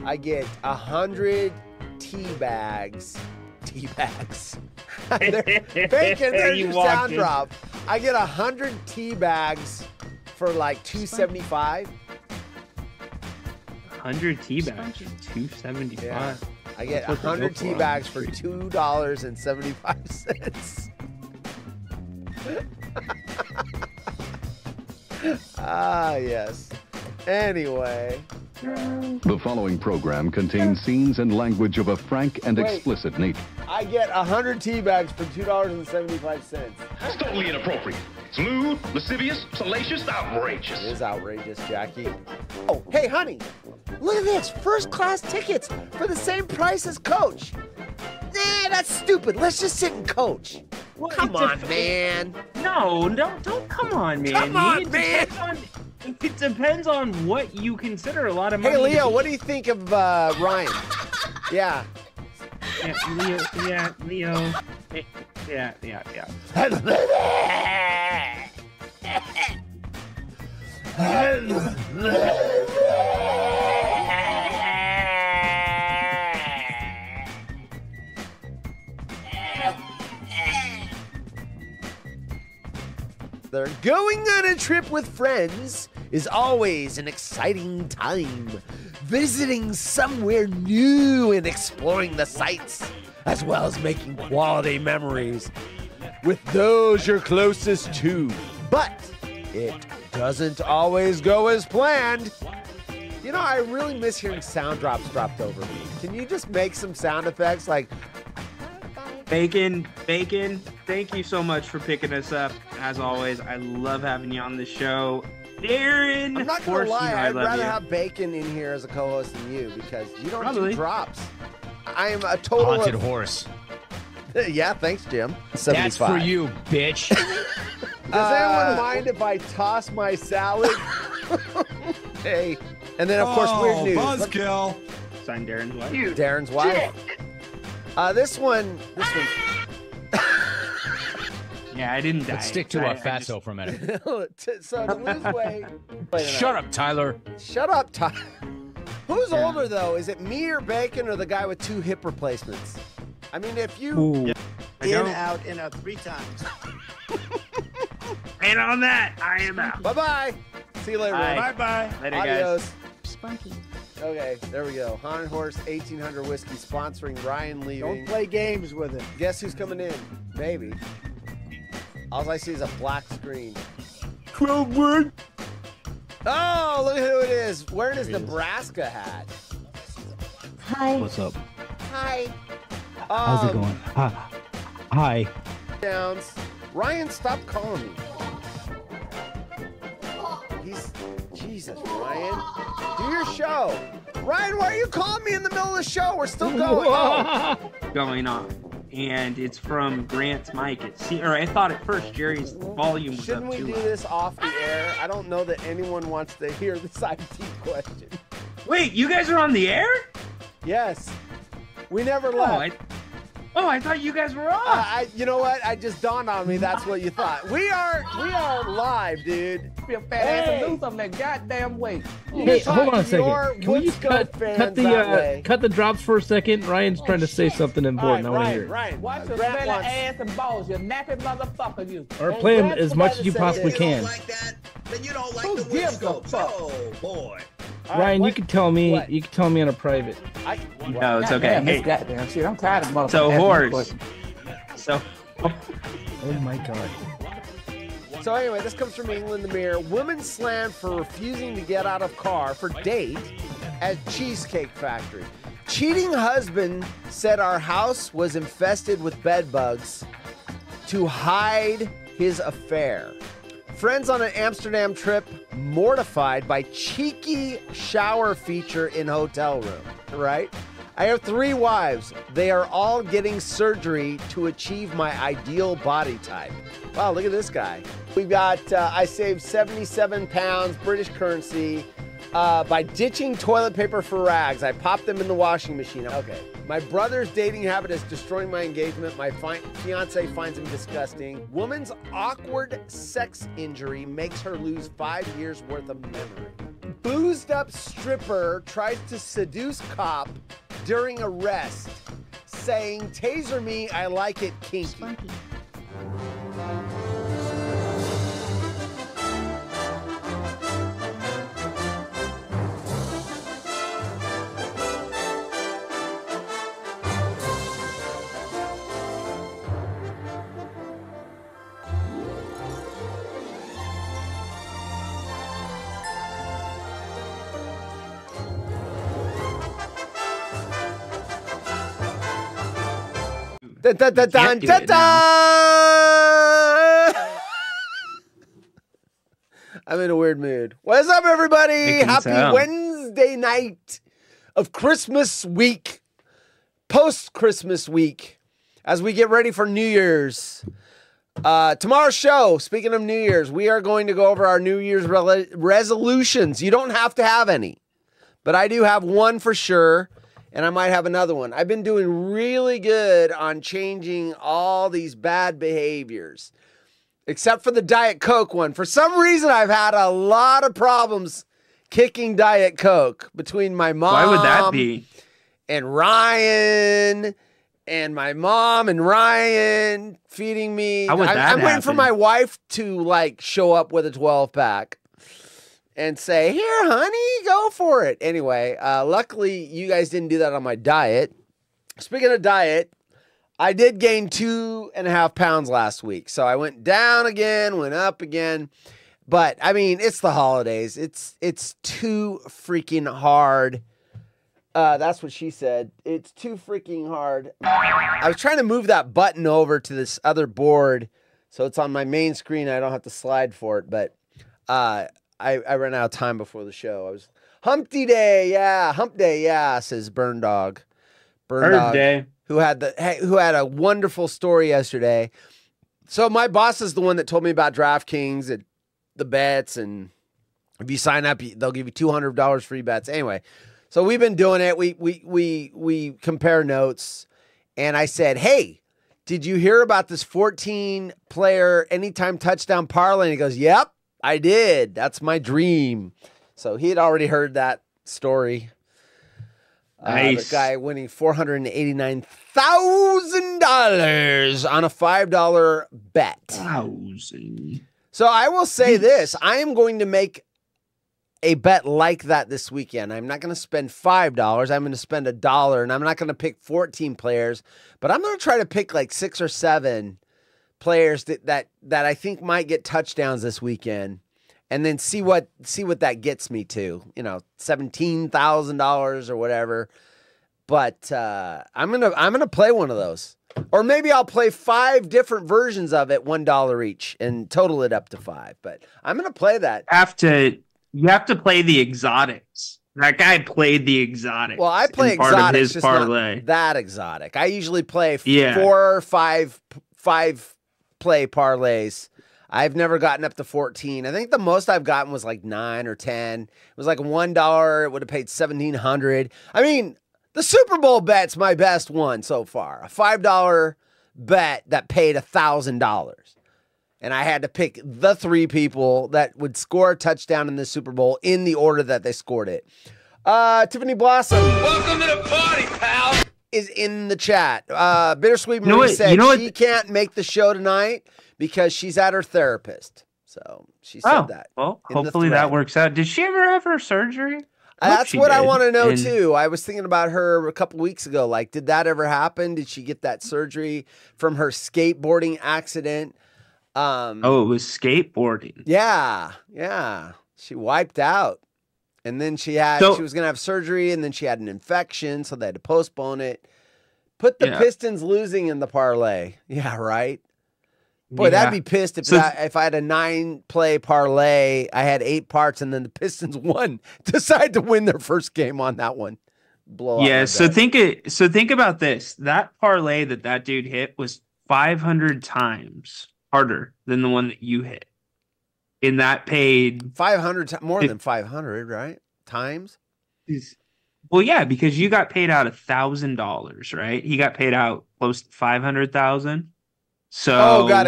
I get 100 tea bags. Tea bags. Bacon, there's your sound drop. I get 100 tea bags for like $2.75. 100 tea bags, $2.75. Yeah. I get 100 tea bags for $2.75. Ah, yes. Anyway. The following program contains scenes and language of a frank and explicit nature. I get 100 tea bags for $2.75. That's totally inappropriate. It's lewd, lascivious, salacious, outrageous. It is outrageous, Jackie. Oh, hey, honey. Look at this. First class tickets for the same price as Coach. Nah, that's stupid. Let's just sit and coach. Well, come on, man. No, don't come on, man. Come on, man. It depends on what you consider a lot of money. Hey, Leo, what do you think of Ryan? Yeah. Yeah, Leo. Yeah. They're going on a trip with friends is always an exciting time. Visiting somewhere new and exploring the sights, as well as making quality memories with those you're closest to. But it doesn't always go as planned. You know, I really miss hearing sound drops dropped over me. Can you just make some sound effects like... Bacon, thank you so much for picking us up. As always, I love having you on the show. Darren, I'm not gonna lie, I'd rather have Bacon in here as a co-host than you because you don't do drops. I am a total haunted horse. Yeah, thanks, Jim. 75. That's for you, bitch. Does anyone mind if I toss my salad? Hey, and then of course weird news. Buzzkill. Sign Darren's wife. Darren's wife. This one. Yeah, I didn't die. Let's stick to Fatso for a minute. So to lose weight. Shut up, Tyler. Shut up, Tyler. Who's older though? Is it me or Bacon or the guy with 2 hip replacements? I mean, if you in, out, 3 times. And on that, I am out. Bye-bye. See you later. Bye-bye. Later, Adios. guys. Spunky. Okay, there we go. Haunted Horse 1800 Whiskey sponsoring Ryan leaving. Don't play games with it. Guess who's coming in? Maybe. All I see is a black screen. 12 word. Oh, look at who it is. Wearing his Nebraska hat. Hi. What's up? Hi. How's it going? Hi. Downs. Ryan, stop calling me. Jesus, Ryan. Do your show. Ryan, why are you calling me in the middle of the show? We're still going. Going on. And it's from Grant's mic. I thought at first Jerry's volume was Shouldn't up we too do loud. this off the air? I don't know that anyone wants to hear this IT question. Wait, you guys are on the air? Yes. We never left. I thought you guys were on. You know what? I just dawned on me. That's what you thought. We are live, dude. Be a fat ass and lose something that goddamn way. Hey, hold on a second. Can we just cut the drops for a second? Ryan's trying to say something important. I want to hear it. Ryan, watch your smelly ass and balls, you nappy motherfucker, you. Or play them as much as you possibly can. Then you don't like the Winscopes. Oh boy. Ryan, you can tell me. What? You can tell me on a private. No, it's okay. Hey, goddamn shit. I'm tired of motherfuckers. so horse. So. Oh my god. So anyway, this comes from England. The Mirror. Woman slammed for refusing to get out of car for date at Cheesecake Factory. Cheating husband said our house was infested with bed bugs to hide his affair. Friends on an Amsterdam trip mortified by cheeky shower feature in hotel room, right? I have 3 wives. They are all getting surgery to achieve my ideal body type. Wow, look at this guy. We've got, I saved 77 pounds, British currency, by ditching toilet paper for rags. I popped them in the washing machine. Okay. My brother's dating habit is destroying my engagement. My fiance finds him disgusting. Woman's awkward sex injury makes her lose 5 years worth of memory. boozed up stripper tried to seduce cop during arrest, saying, "Taser me, I like it kinky." Dun, dun, dun, dun, dun, dun. I'm in a weird mood. What's up, everybody? Happy Wednesday night of Christmas week, post-Christmas week, as we get ready for New Year's. Tomorrow's show, speaking of New Year's, we are going to go over our New Year's resolutions. You don't have to have any, but I do have one for sure. And I might have another one. I've been doing really good on changing all these bad behaviors, except for the Diet Coke one. For some reason, I've had a lot of problems kicking Diet Coke between my mom. Why would that be? And Ryan, and my mom and Ryan feeding me. How would that I'm waiting for happen? my wife to like show up with a 12-pack. And say, "Here, honey, go for it." Anyway, luckily, you guys didn't do that on my diet. Speaking of diet, I did gain 2.5 pounds last week. So I went down again, went up again. But, I mean, it's the holidays. It's too freaking hard. That's what she said. It's too freaking hard. I was trying to move that button over to this other board so it's on my main screen. I don't have to slide for it, but... I ran out of time before the show. I was hump day, yeah, says Burn Dog. Burn Dog, Day. who had a wonderful story yesterday. So my boss is the one that told me about DraftKings and the bets, and if you sign up, they'll give you $200 free bets. Anyway, so we've been doing it. We compare notes, and I said, "Hey, did you hear about this 14-player anytime touchdown parlay?" And he goes, "Yep. I did. That's my dream." So he had already heard that story. Nice. The guy winning $489,000 on a $5 bet. 1,000. So I will say this. I am going to make a bet like that this weekend. I'm not going to spend $5. I'm going to spend $1, and I'm not going to pick 14 players, but I'm going to try to pick like 6 or 7 players that I think might get touchdowns this weekend, and then see what that gets me to, $17,000 or whatever. But I'm gonna play one of those, or maybe I'll play 5 different versions of it, $1 each, and total it up to 5. But I'm gonna play that. You have to play the exotics. That guy played the exotics. Well, I play part of exotics, his just parlay. not that exotic. I usually play 4 Yeah. or 5 play parlays. I've never gotten up to 14. I think the most I've gotten was like 9 or 10. It was like $1. It would have paid $1,700. I mean, the Super Bowl bet's my best one so far. A $5 bet that paid $1,000. And I had to pick the 3 people that would score a touchdown in the Super Bowl in the order that they scored it. Tiffany Blossom. Welcome to the party, pal. Is in the chat. Bittersweet Marie said she can't make the show tonight because she's at her therapist. So she said that. Well, hopefully that works out. Did she ever have her surgery? That's what I want to know too. I was thinking about her a couple weeks ago. Like, did that ever happen? Did she get that surgery from her skateboarding accident? It was skateboarding. Yeah. She wiped out. And then she was going to have surgery, and then she had an infection, so they had to postpone it. Put the Pistons losing in the parlay. Yeah, right? Boy, that'd be pissed if I had a 9-play parlay, I had 8 parts, and then the Pistons decide to win their first game on that one. Blow yeah, so think about this. That parlay that dude hit was 500 times harder than the one that you hit. And that paid 500 more than 500, right? Times? Well, yeah, because you got paid out $1,000, right? He got paid out close to 500,000. So got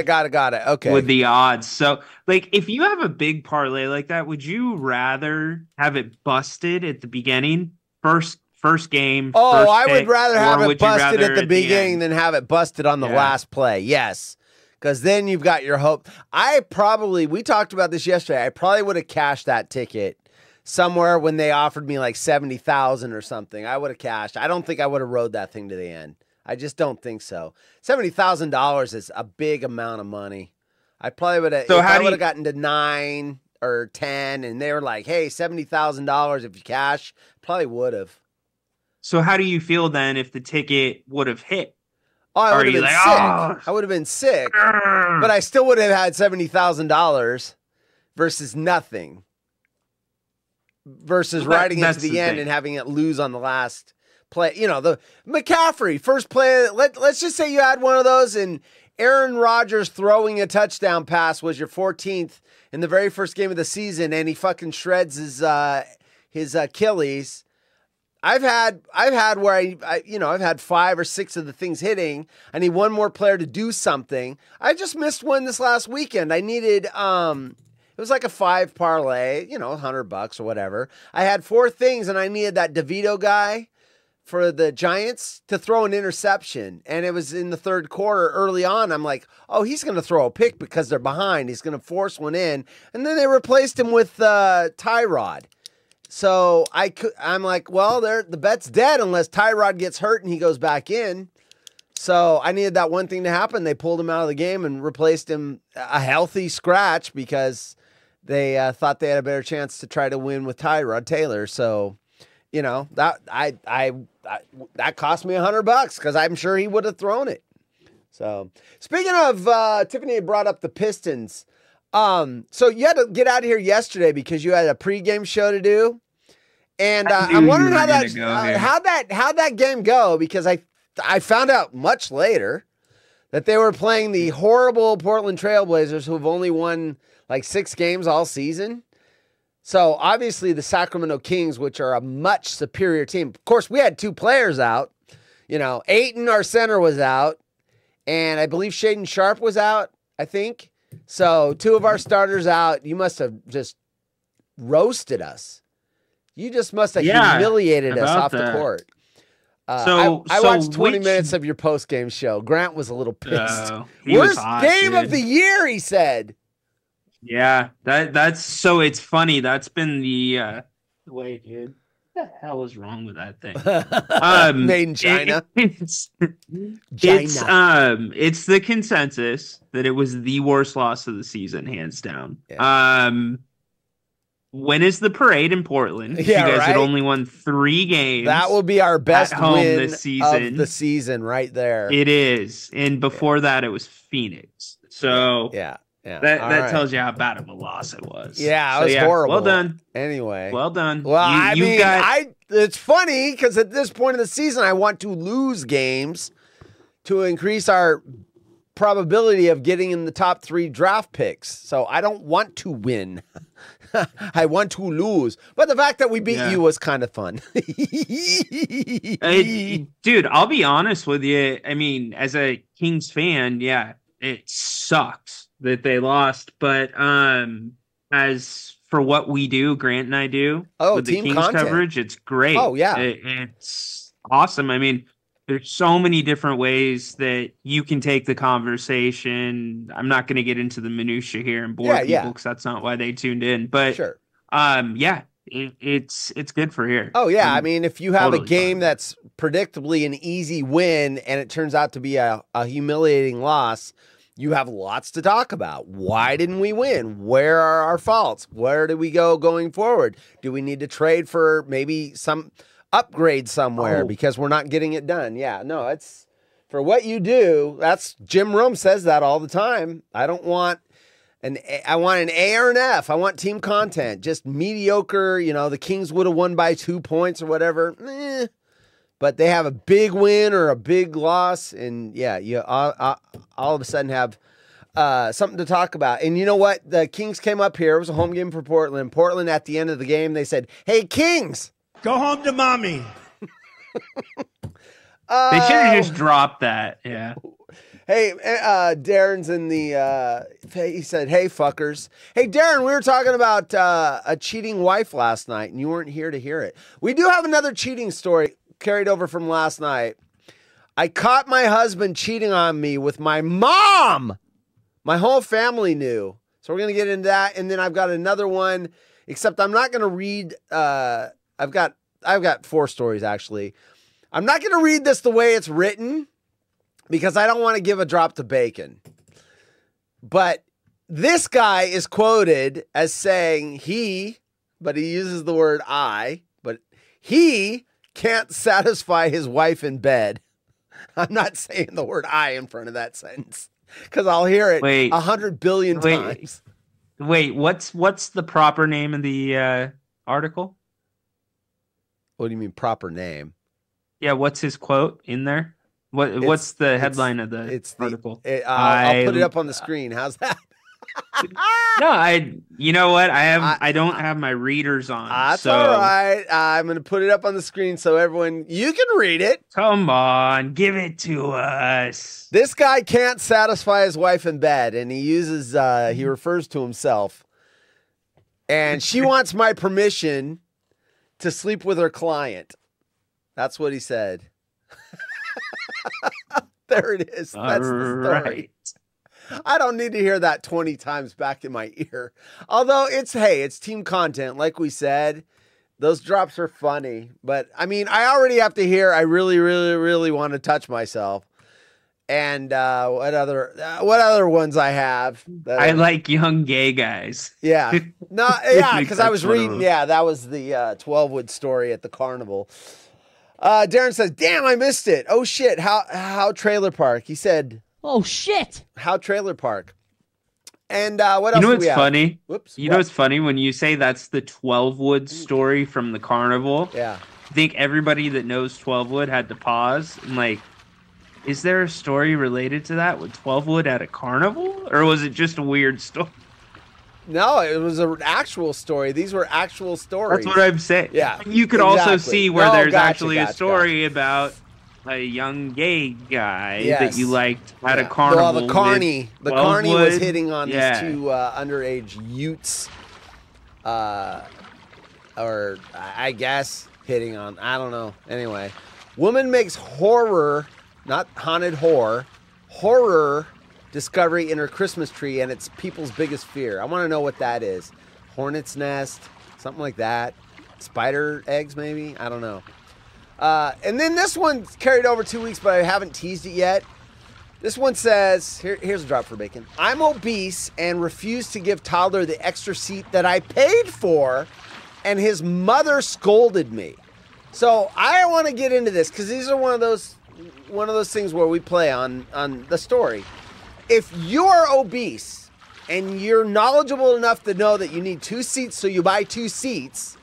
it. Okay. With the odds. So like if you have a big parlay like that, would you rather have it busted at the beginning? First game. Oh, first I would pick, rather have it busted at the end? beginning than have it busted on the last play. Yes. Because then you've got your hope. We talked about this yesterday. I probably would have cashed that ticket somewhere when they offered me like 70,000 or something. I would have cashed. I don't think I would have rode that thing to the end. I just don't think so. $70,000 is a big amount of money. I probably would have. So I would have gotten to 9 or 10, and they were like, "Hey, $70,000 if you cash," probably would have. So how do you feel then if the ticket would have hit? Oh, I would have been sick. I would have been sick, but I still would have had $70,000 versus nothing. Versus riding it to the end and having it lose on the last play. You know, the McCaffrey first play. Let's just say you had one of those, and Aaron Rodgers throwing a touchdown pass was your 14th in the very first game of the season, and he fucking shreds his Achilles. I've had where I've had 5 or 6 of the things hitting. I need one more player to do something. I just missed one this last weekend. I needed it was like a 5 parlay, $100 or whatever. I had 4 things, and I needed that DeVito guy for the Giants to throw an interception. And it was in the third quarter early on. I'm like, oh, he's going to throw a pick because they're behind. He's going to force one in. And then they replaced him with Tyrod. So I'm like, well, the bet's dead unless Tyrod gets hurt and he goes back in. So I needed that one thing to happen. They pulled him out of the game and replaced him a healthy scratch because they thought they had a better chance to try to win with Tyrod Taylor. So, that cost me $100 because I'm sure he would have thrown it. So speaking of, Tiffany brought up the Pistons. So you had to get out of here yesterday because you had a pregame show to do, and I'm wondering how that game go, because I found out much later that they were playing the horrible Portland Trailblazers, who have only won like 6 games all season. So obviously the Sacramento Kings, which are a much superior team. Of course, we had 2 players out. Ayton, our center, was out, and I believe Shaedon Sharpe was out, I think. So 2 of our starters out. You must have just roasted us. You just must have humiliated us off the court. I watched 20 minutes of your post-game show. Grant was a little pissed. Worst game of the year, he said. Yeah, that's so it's funny. That's been the wait, dude. What the hell is wrong with that thing? Made in China. It's the consensus that it was the worst loss of the season, hands down. Yeah. When is the parade in Portland? Yeah, you guys had only won 3 games. That will be our best win this season. Of the season right there. It is. And before that, it was Phoenix. So yeah. That tells you how bad of a loss it was. Yeah, it was horrible. Well done. Anyway. Well done. Well, it's funny because at this point in the season, I want to lose games to increase our probability of getting in the top 3 draft picks. So I don't want to win. I want to lose. But the fact that we beat you was kind of fun. Dude, I'll be honest with you. I mean, as a Kings fan, it sucks that they lost, but as for what we do, Grant and I do with the Kings coverage, it's great. Oh yeah, it's awesome. I mean, there's so many different ways that you can take the conversation. I'm not going to get into the minutia here and bore people because that's not why they tuned in. But sure, it's good for here. Oh yeah, I mean, if you have a game that's predictably an easy win and it turns out to be a humiliating loss, you have lots to talk about. Why didn't we win? Where are our faults? Where do we go going forward? Do we need to trade for maybe some upgrade somewhere because we're not getting it done? Yeah, no, it's for what you do. That's Jim Rome says that all the time. I want an A or an F. I want team content. Just mediocre, the Kings would have won by 2 points or whatever. But they have a big win or a big loss, and you all of a sudden have something to talk about. And you know what? The Kings came up here. It was a home game for Portland. Portland, at the end of the game, they said, "Hey, Kings, go home to mommy." They should have just dropped that. Yeah. Hey, Darren's in the, he said, hey, fuckers. Hey, Darren, we were talking about a cheating wife last night, and you weren't here to hear it. We do have another cheating story carried over from last night. I caught my husband cheating on me with my mom. My whole family knew. So we're going to get into that, and then I've got another one, except I'm not going to read, I've got 4 stories, actually. I'm not going to read this the way it's written, because I don't want to give a drop to bacon. But this guy is quoted as saying but he uses the word I, but he can't satisfy his wife in bed. I'm not saying the word I in front of that sentence because I'll hear it 100 billion times. Wait, what's the proper name of the article? What do you mean proper name? Yeah, what's his quote in there? What's the headline of the article? I'll put it up on the screen. How's that? No, you know what? I don't have my readers on. That's all right. I'm going to put it up on the screen so you can read it. Come on, give it to us. This guy can't satisfy his wife in bed, and he refers to himself. And she wants my permission to sleep with her client. That's what he said. There it is. That's the story. Right. I don't need to hear that 20 times back in my ear. Although it's team content. Like we said, those drops are funny. But I mean, I already have to hear, I really, really, really want to touch myself. And what other ones I have? I like young gay guys. Yeah. No, yeah, because I was reading, that was the 12-wood story at the carnival. Darren says, damn, I missed it. Oh, shit. How Trailer Park? He said, oh, shit. How Trailer Park. And what else do we have? You know what's funny? Whoops. You know what's funny? When you say that's the 12-wood story from the carnival, yeah. I think everybody that knows 12-wood had to pause and like, is there a story related to that with 12-wood at a carnival? Or was it just a weird story? No, it was an actual story. These were actual stories. That's what I'm saying. Yeah. You could also see where there's actually a story about a young gay guy that you liked at a carnival. Well, the carny was hitting on these 2 underage Utes. Or I guess hitting on, I don't know. Anyway, woman makes horror, not haunted horror discovery in her Christmas tree, and it's people's biggest fear. I want to know what that is. Hornet's nest, something like that. Spider eggs, maybe? I don't know. And then this one's carried over 2 weeks, but I haven't teased it yet. This one says, here's a drop for bacon. I'm obese and refuse to give toddler the extra seat that I paid for, and his mother scolded me. So I want to get into this because these are one of those things where we play on the story. If you are obese and you're knowledgeable enough to know that you need 2 seats, so you buy 2 seats,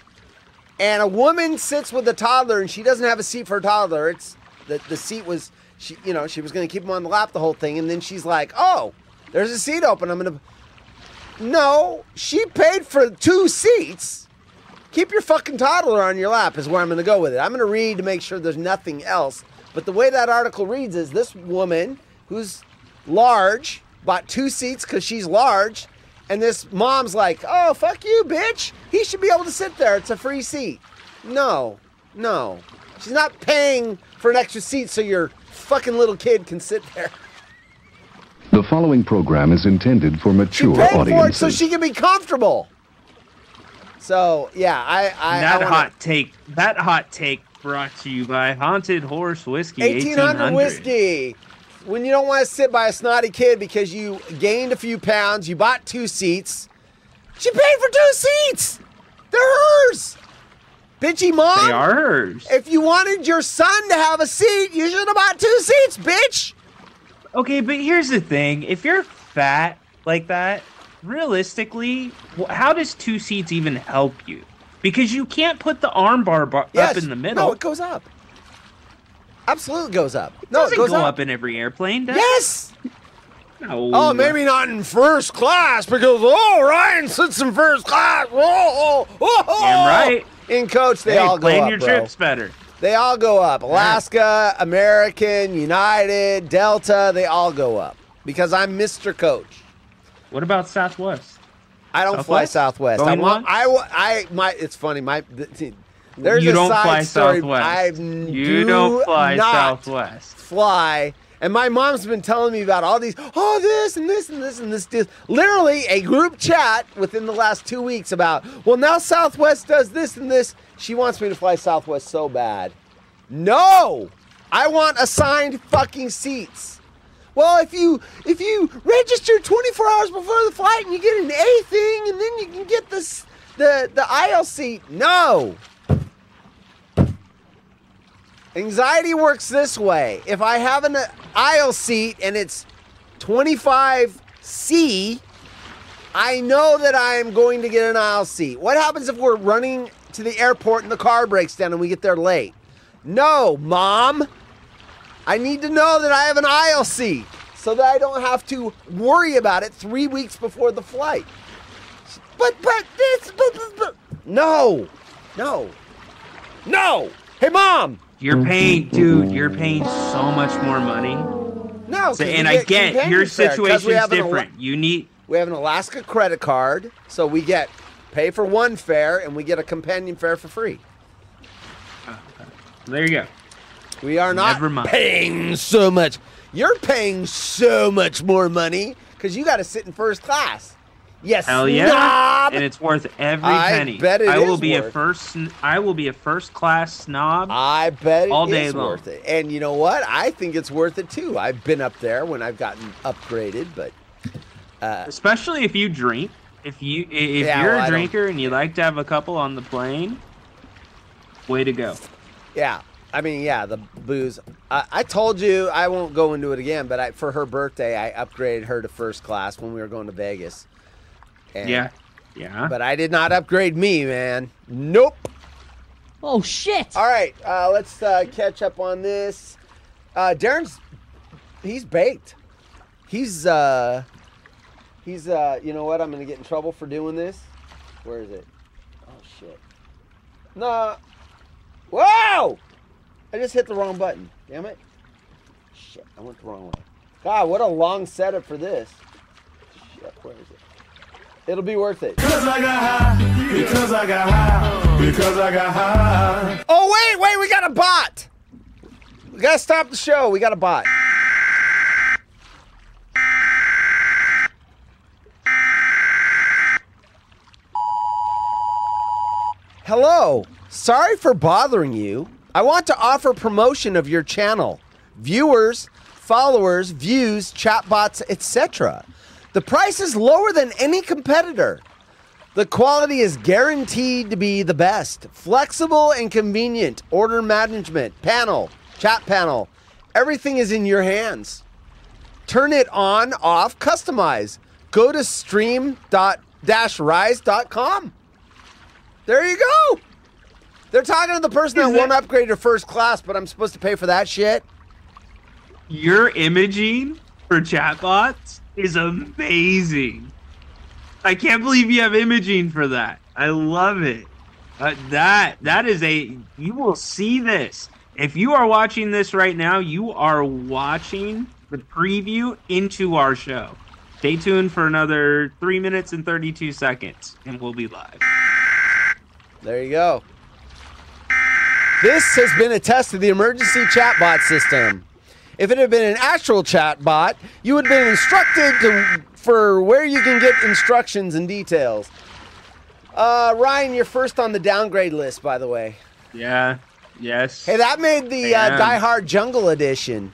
and a woman sits with a toddler and she doesn't have a seat for a toddler, it's the seat was, she was going to keep him on the lap the whole thing, and then she's like, oh, there's a seat open, no, she paid for 2 seats. Keep your fucking toddler on your lap is where I'm going to go with it. I'm going to read to make sure there's nothing else. But the way that article reads is this woman who's large bought 2 seats because she's large, and this mom's like, oh, fuck you, bitch. He should be able to sit there. It's a free seat. No. She's not paying for an extra seat so your fucking little kid can sit there. The following program is intended for mature she paid audiences. For it so she can be comfortable. So, yeah, That hot take brought to you by Haunted Horse Whiskey 1800 Whiskey. When you don't want to sit by a snotty kid because you gained a few pounds, you bought 2 seats. She paid for 2 seats. They're hers. Bitchy mom. They are hers. If you wanted your son to have a seat, you should have bought 2 seats, bitch. Okay, but here's the thing. If you're fat like that, realistically, how does 2 seats even help you? Because you can't put the arm bar up in the middle. No, it goes up. Absolutely goes up. No, it goes up in every airplane, does yes! it? No. Oh, maybe not in first class because, Ryan sits in first class. Damn right. In coach, they all go plan up, your trips better. They all go up. Alaska, American, United, Delta, they all go up because I'm Mr. Coach. What about Southwest? I don't fly Southwest. It's funny. There's you a don't side fly story. Southwest. You don't fly Southwest. Fly. And my mom's been telling me about all these, this and this and this and this. Literally a group chat within the last 2 weeks about, well, now Southwest does this and this. She wants me to fly Southwest so bad. No! I want assigned fucking seats. Well, if you register 24 hours before the flight and you get an A thing and then you can get the aisle seat. No! Anxiety works this way. If I have an aisle seat and it's 25C, I know that I am going to get an aisle seat. What happens if we're running to the airport and the car breaks down and we get there late? No, Mom. I need to know that I have an aisle seat so that I don't have to worry about it 3 weeks before the flight. But no. Hey, Mom. You're paying so much more money. No, and I get your situation is different. We have an Alaska credit card, so we pay for one fare and we get a companion fare for free. There you go. We are not paying so much. You're paying so much more money because you got to sit in first class. Yes, hell yeah, snob. And it's worth every penny. I bet I will be a first class snob. I bet all day is long. Worth it. And you know what? I think it's worth it too. I've been up there when I've gotten upgraded, but especially if you drink. If you're a drinker and you like to have a couple on the plane, way to go. Yeah. I mean, yeah, the booze. I told you I won't go into it again, but for her birthday, I upgraded her to first class when we were going to Vegas. And, yeah. But I did not upgrade me, man. Nope. Oh, shit. All right, let's catch up on this. He's baked. He's you know what? I'm going to get in trouble for doing this. Where is it? Oh, shit. No. Whoa! I just hit the wrong button. Damn it. Shit, I went the wrong way. God, what a long setup for this. Shit, where is it? It'll be worth it. Because I got high. Because I got high. Because I got high. Oh, wait, we got a bot. We got to stop the show. We got a bot. Hello. Sorry for bothering you. I want to offer promotion of your channel. Viewers, followers, views, chatbots, etc. The price is lower than any competitor. The quality is guaranteed to be the best. Flexible and convenient. Order management, panel, chat panel. Everything is in your hands. Turn it on, off, customize. Go to stream.rise.com. There you go. They're talking to the person that won't upgrade to first class, but I'm supposed to pay for that shit. Your imaging for chatbots is amazing. I can't believe you have imaging for that. I love it. That is you will see this. If you are watching this right now, you are watching the preview into our show. Stay tuned for another 3 minutes and 32 seconds, and we'll be live. There you go. This has been a test of the emergency chatbot system. If it had been an actual chatbot, you would have been instructed for where you can get instructions and details. Ryan, you're first on the downgrade list, by the way. Yeah. Yes. Hey, that made the Die Hard Jungle Edition.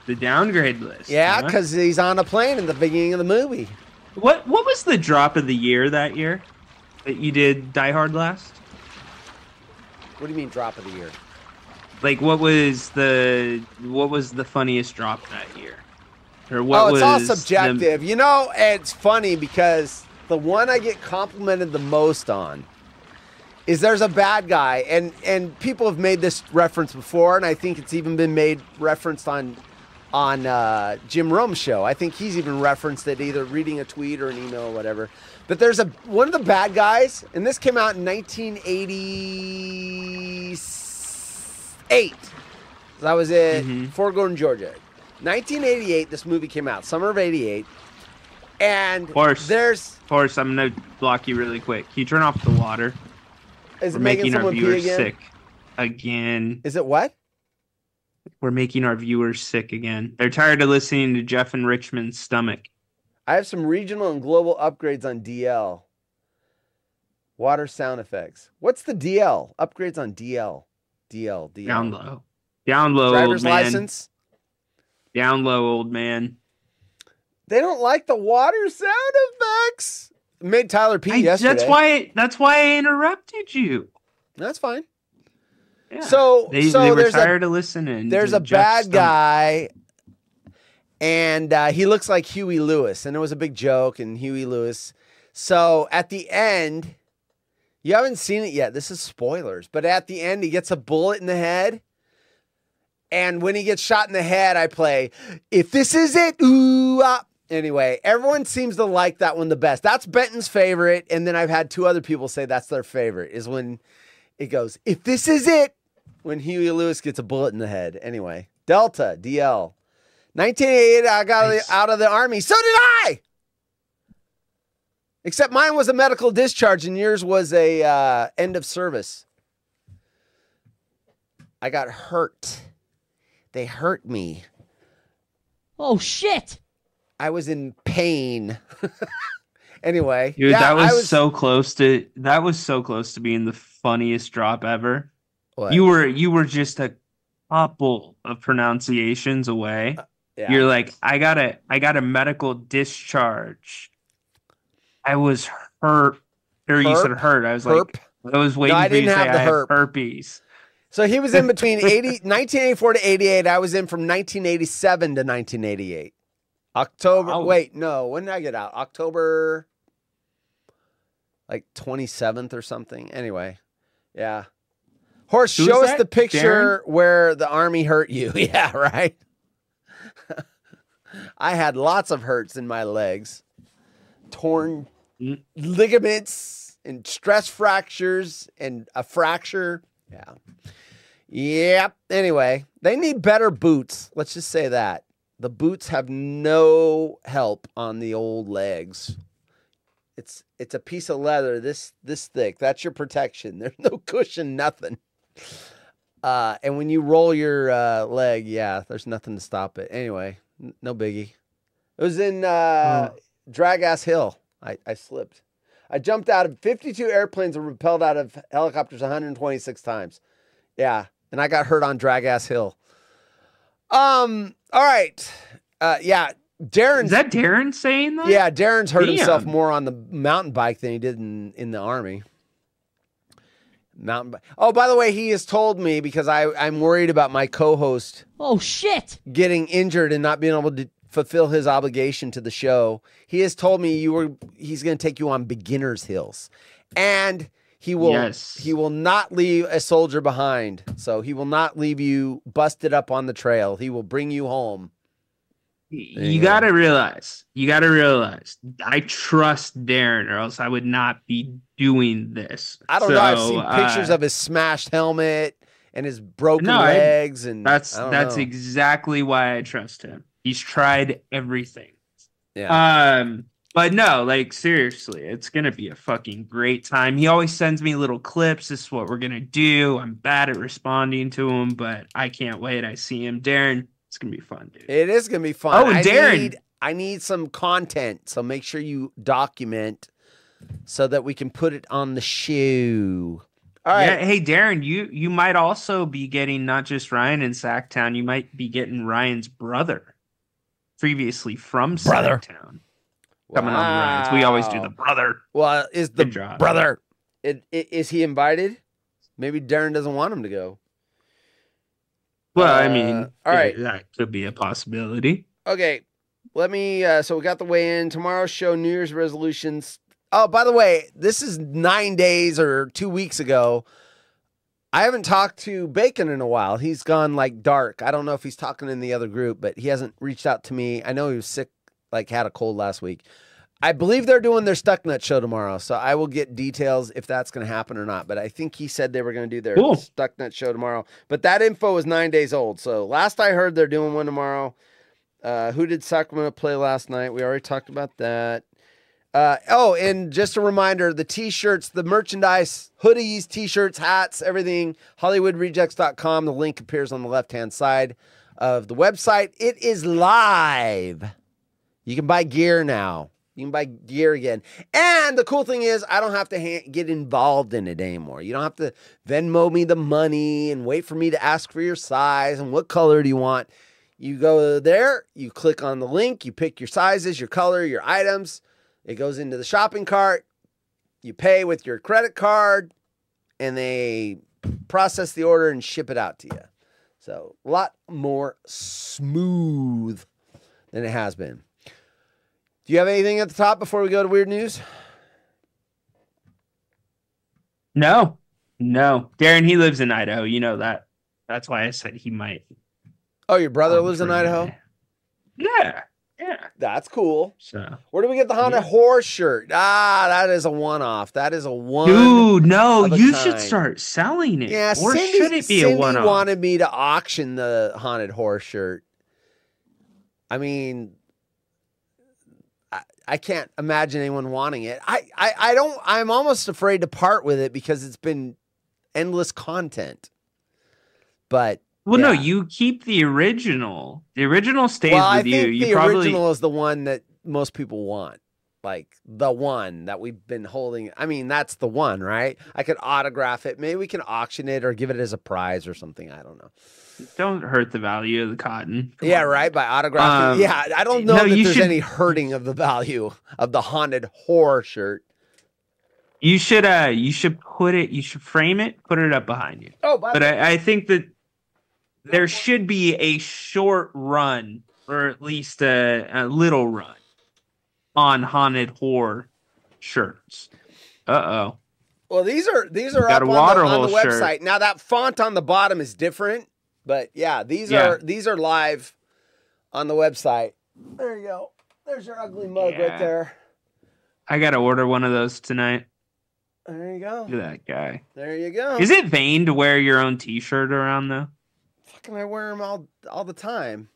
The downgrade list. Yeah, because he's on a plane in the beginning of the movie. What was the drop of the year that year that you did Die Hard last? What do you mean drop of the year? Like what was the funniest drop that year? Or what it's all subjective. You know, it's funny because the one I get complimented the most on is there's a bad guy, and people have made this reference before, and I think it's even been made referenced on Jim Rome's show. I think he's even referenced it either reading a tweet or an email or whatever. But there's one of the bad guys, and this came out in 1986. 8. I was in Fort Gordon, Georgia. 1988, this movie came out, summer of 88. And Forrest, there's... Forrest, I'm going to block you really quick. Can you turn off the water? Is it We're making making our someone pee viewers again? sick again. Is it what? We're making our viewers sick again. They're tired of listening to Jeff and Richmond's stomach. I have some regional and global upgrades on DL. Water sound effects. What's the DL? Upgrades on DL. DL. Down low. Down low, Driver's old man. license. Down low, old man. They don't like the water sound effects. It made Tyler pee yesterday. That's why I interrupted you. That's fine. Yeah. So they were tired of listening. There's a bad guy, and he looks like Huey Lewis, and it was a big joke, and Huey Lewis. So at the end, you haven't seen it yet. This is spoilers, but at the end, he gets a bullet in the head, and when he gets shot in the head, I play, "If This Is It, Ooh Ah." Anyway, everyone seems to like that one the best. That's Benton's favorite, and then I've had 2 other people say that's their favorite, is when it goes, "If This Is It," when Huey Lewis gets a bullet in the head. Anyway, Delta, DL. 1988, I got out of the Army. So did I! Except mine was a medical discharge and yours was a end of service. I got hurt. They hurt me. Oh, shit! I was in pain. Anyway. Dude, yeah, that was so close to being the funniest drop ever. What? You were just a couple of pronunciations away. Yeah. You're like, I got a medical discharge. I was hurt. Or you said hurt. I was like, I was waiting for you to say I have herpes. So he was in between 1984 to 88. I was in from 1987 to 1988. October. Wow. Wait, no. When did I get out? October, like 27th or something. Anyway, yeah. Horse, show us the picture where the Army hurt you. Yeah, right. I had lots of hurts in my legs, torn ligaments and stress fractures and a fracture. Yeah. Yep. Anyway, they need better boots. Let's just say that. The boots have no help on the old legs. It's a piece of leather this thick. That's your protection. There's no cushion, nothing. And when you roll your leg, yeah, there's nothing to stop it. Anyway, no biggie. It was in Drag-Ass Hill. I slipped. I jumped out of 52 airplanes and rappelled out of helicopters 126 times. Yeah, and I got hurt on Drag-Ass Hill. All right. Yeah, Darren. Is that Darren saying that? Yeah, Darren's hurt himself more on the mountain bike than he did in the Army. Mountain bike. Oh, by the way, he has told me, because I'm worried about my co-host. Oh, shit. Getting injured and not being able to fulfill his obligation to the show. He has told me he's going to take you on beginner's hills. And he will not leave a soldier behind. So he will not leave you busted up on the trail. He will bring you home. You gotta realize, I trust Darren, or else I would not be doing this. I don't know. I've seen pictures of his smashed helmet and his broken legs, and that's exactly why I trust him. He's tried everything. Yeah. But no, like, seriously, it's gonna be a fucking great time. He always sends me little clips. This is what we're gonna do. I'm bad at responding to him, but I can't wait. I see him, Darren. It's gonna be fun, dude. It is gonna be fun. Oh, Darren, I need some content, so make sure you document so that we can put it on the show. All right. Yeah, hey, Darren, you might also be getting not just Ryan in Sacktown. You might be getting Ryan's brother, previously from Sacktown, coming on Ryan's. We always do the brother. Well, is the brother? Is he invited? Maybe Darren doesn't want him to go. Well, I mean, all right, that could be a possibility. Okay, let me. So we got the weigh in tomorrow's show. New Year's resolutions. Oh, by the way, this is 9 days or 2 weeks ago. I haven't talked to Bacon in a while. He's gone like dark. I don't know if he's talking in the other group, but he hasn't reached out to me. I know he was sick, like had a cold last week. I believe they're doing their Stuck Nut show tomorrow, so I will get details if that's going to happen or not. But I think he said they were going to do their Stuck Nut show tomorrow. But that info is 9 days old. So last I heard, they're doing one tomorrow. Who did Sacramento play last night? We already talked about that. And just a reminder, the T-shirts, the merchandise, hoodies, T-shirts, hats, everything, HollywoodRejects.com. The link appears on the left-hand side of the website. It is live. You can buy gear now. You can buy gear again. And the cool thing is I don't have to get involved in it anymore. You don't have to Venmo me the money and wait for me to ask for your size and what color do you want. You go there, you click on the link, you pick your sizes, your color, your items. It goes into the shopping cart. You pay with your credit card, and they process the order and ship it out to you. So a lot more smooth than it has been. Do you have anything at the top before we go to weird news? No. Darren, he lives in Idaho. You know that. That's why I said he might. Oh, your brother lives in Idaho? Yeah. That's cool. So where do we get the Haunted Horse shirt? That is a one-off. That is a one. Dude, no, you should start selling it. Yeah, or should it be a one-off? Cindy wanted me to auction the Haunted Horse shirt. I mean, I can't imagine anyone wanting it. I don't. I'm almost afraid to part with it because it's been endless content. But no, you keep the original. The original stays with you. I think the original is the one that most people want. Like the one that we've been holding. I mean, that's the one, right? I could autograph it. Maybe we can auction it or give it as a prize or something. I don't know. Don't hurt the value of the cotton. Yeah, right. By autographing. Yeah, I don't know that there's any hurting of the value of the Haunted Horror shirt. You should put it. You should frame it. Put it up behind you. Oh, but I think that there should be a short run, or at least a little run, on Haunted Horror shirts. Uh-oh. Well, these are up on the website. Now that font on the bottom is different, but yeah, these are live on the website. There you go. There's your ugly mug right there. I gotta order one of those tonight. There you go. Look at that guy. There you go. Is it vain to wear your own T-shirt around though? Fucking, I wear them all the time.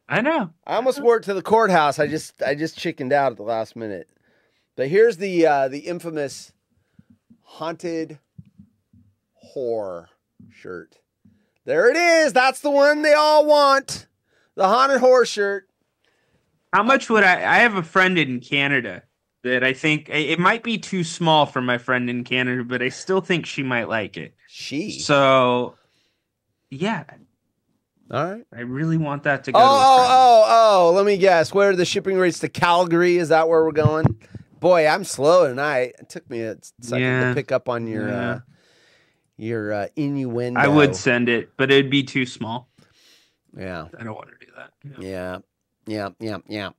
I know. I almost wore it to the courthouse. I just chickened out at the last minute. But here's the infamous Haunted Horror shirt. There it is. That's the one they all want. The Haunted Horror shirt. How much would I have a friend in Canada that I think it might be too small for my friend in Canada, but I still think she might like it. So yeah. All right. I really want that to go. Oh, let me guess. Where are the shipping rates to Calgary? Is that where we're going? Boy, I'm slow tonight. It took me a second to pick up on your innuendo. I would send it, but it'd be too small. Yeah. I don't want to do that. Yeah.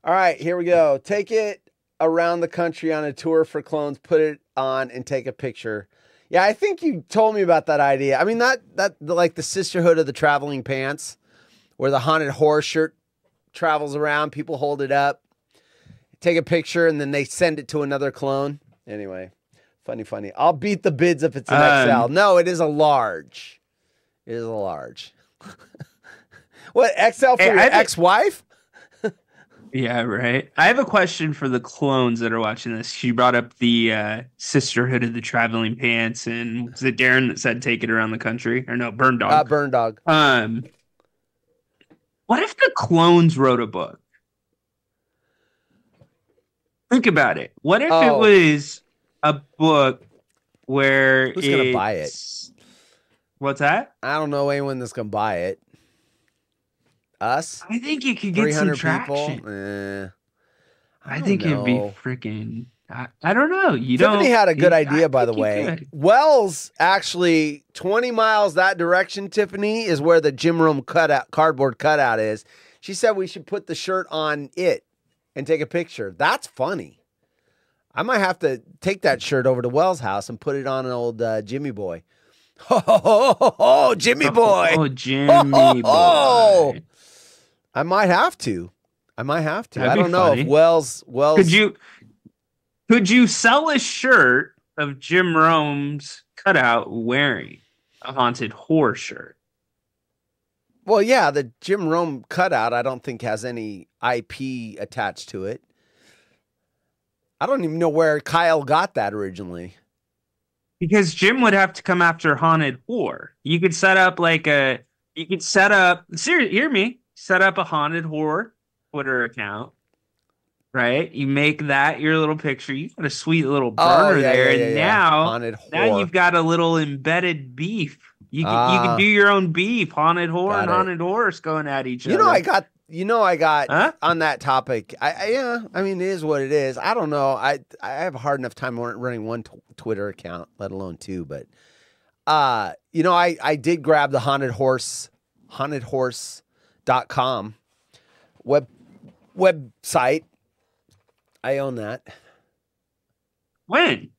All right, here we go. Take it around the country on a tour for clones, put it on and take a picture. Yeah, I think you told me about that idea. I mean, that like the sisterhood of the traveling pants, where the Haunted Horror shirt travels around, people hold it up, take a picture, and then they send it to another clone. Anyway, funny. I'll beat the bids if it's an XL. No, it is a large. It is a large. What, XL for your ex-wife? Yeah, right. I have a question for the clones that are watching this. She brought up the sisterhood of the traveling pants, and was it Darren that said take it around the country? Or no, Burn Dog. Burn Dog. What if the clones wrote a book? Think about it. What if it was a book where who's gonna buy it? What's that? I don't know anyone that's gonna buy it. Us? I think you could get some traction. I think it'd be freaking. I don't know. Tiffany had a good idea, by the way. Wells, actually, 20 miles that direction, Tiffany, is where the gym room cardboard cutout is. She said we should put the shirt on it and take a picture. That's funny. I might have to take that shirt over to Wells' house and put it on an old Jimmy Boy. Oh, Jimmy Boy. Oh, Jimmy Boy. I might have to. I might have to. That'd I be don't know funny. if Wells. Could you sell a shirt of Jim Rome's cutout wearing a haunted horror shirt? Well, yeah, the Jim Rome cutout I don't think has any IP attached to it. I don't even know where Kyle got that originally. Because Jim would have to come after haunted horror. You could set up hear me, set up a haunted horror Twitter account, right? You make that your little picture. You got a sweet little burner there, and now you've got a little embedded beef. You can do your own beef, haunted horror and haunted horse going at each other. I got on that topic. I mean, it is what it is. I don't know. I have a hard enough time running one Twitter account, let alone two. But I did grab the hauntedhorse.com website. I own that. When?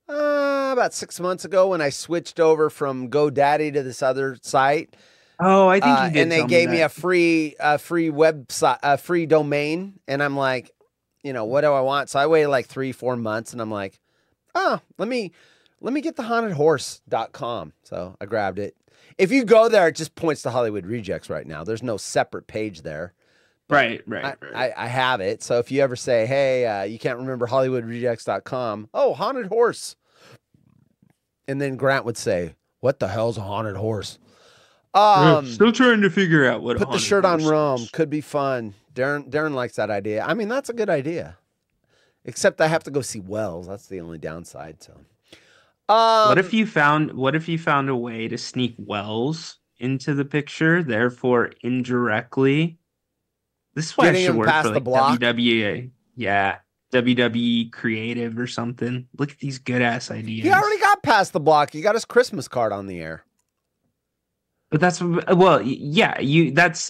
About 6 months ago, when I switched over from GoDaddy to this other site. Oh, I think you did. And they gave me a free website, a free domain, and I'm like, what do I want? So I waited like 3-4 months, and I'm like, let me get the hauntedhorse.com. So I grabbed it. If you go there, it just points to Hollywood Rejects right now. There's no separate page there. Right. I have it. So if you ever say, hey, you can't remember HollywoodRejects.com, Haunted Horse. And then Grant would say, what the hell's a haunted horse? Still trying to figure out what. Put the shirt on Rome. Could be fun. Darren likes that idea. I mean, that's a good idea. Except I have to go see Wells. That's the only downside. So, what if you found a way to sneak Wells into the picture? Therefore, indirectly, this is why I should work for like WWE. Yeah, WWE Creative or something. Look at these good ass ideas. He already got past the block. He got his Christmas card on the air. But that's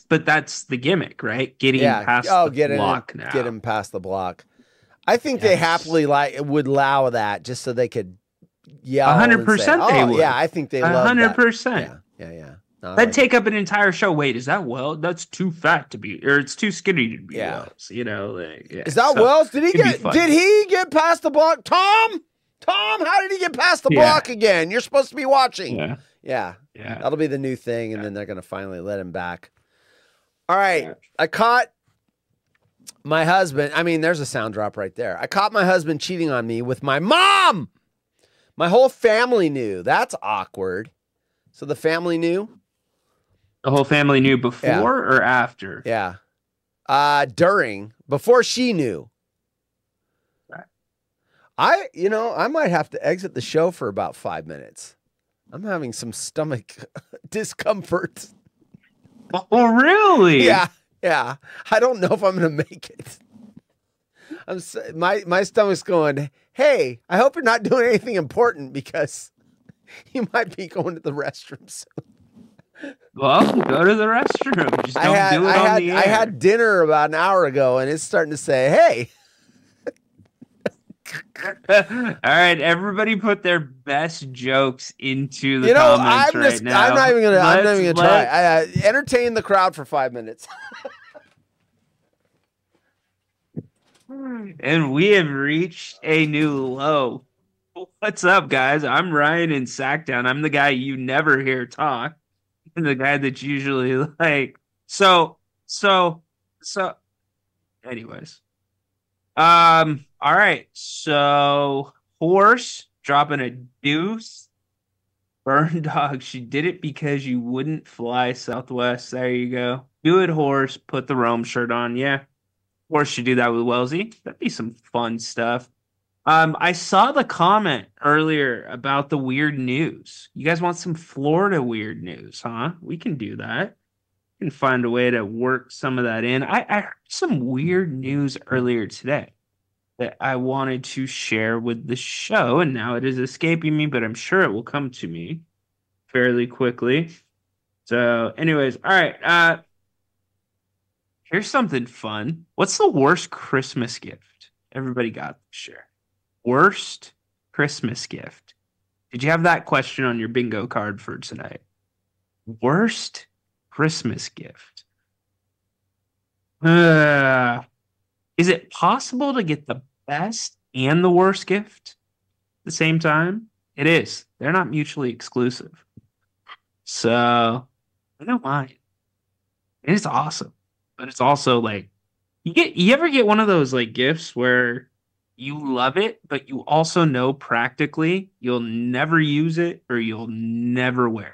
that's the gimmick, right? Getting past the block now. Get him past the block. I think they happily would allow that just so they could yell. 100% they would. Yeah, I think they love 100%. Yeah. No, that'd take up an entire show. Wait, is that Wells? That's too fat to be, or it's too skinny to be Wells. Is that Wells? Did he get past the block? Tom, how did he get past the block again? You're supposed to be watching. Yeah. That'll be the new thing, and then they're gonna finally let him back. All right, I caught my husband. I mean, there's a sound drop right there. I caught my husband cheating on me with my mom. My whole family knew. That's awkward. So the family knew. The whole family knew before or after? Yeah. Before she knew. Right. I might have to exit the show for about 5 minutes. I'm having some stomach discomfort. Oh, really? Yeah. I don't know if I'm going to make it. My stomach's going, hey, I hope you're not doing anything important because you might be going to the restroom soon. Well, go to the restroom. Just don't do it on the air. I had dinner about an hour ago, and it's starting to say, hey. All right, everybody put their best jokes into the comments now. I'm not even gonna try. Entertain the crowd for 5 minutes. And we have reached a new low. What's up, guys? I'm Ryan in Sacktown. I'm the guy you never hear talk. And the guy that's usually like, so anyways. All right. So horse dropping a deuce. Burn dog. She did it because you wouldn't fly Southwest. There you go. Do it, horse. Put the Rome shirt on. Yeah. Horse should do that with Wellesley. That'd be some fun stuff. I saw the comment earlier about the weird news. You guys want some Florida weird news, huh? We can do that. We can find a way to work some of that in. I heard some weird news earlier today that I wanted to share with the show, and now it is escaping me, but I'm sure it will come to me fairly quickly. So, anyways, all right. Here's something fun. What's the worst Christmas gift everybody got this year? Worst Christmas gift. Did you have that question on your bingo card for tonight? Worst Christmas gift. Is it possible to get the best and the worst gift at the same time? It is. They're not mutually exclusive. So I don't mind. And it's awesome. But it's also like you ever get one of those like gifts where you love it, but you also know practically you'll never use it or you'll never wear it.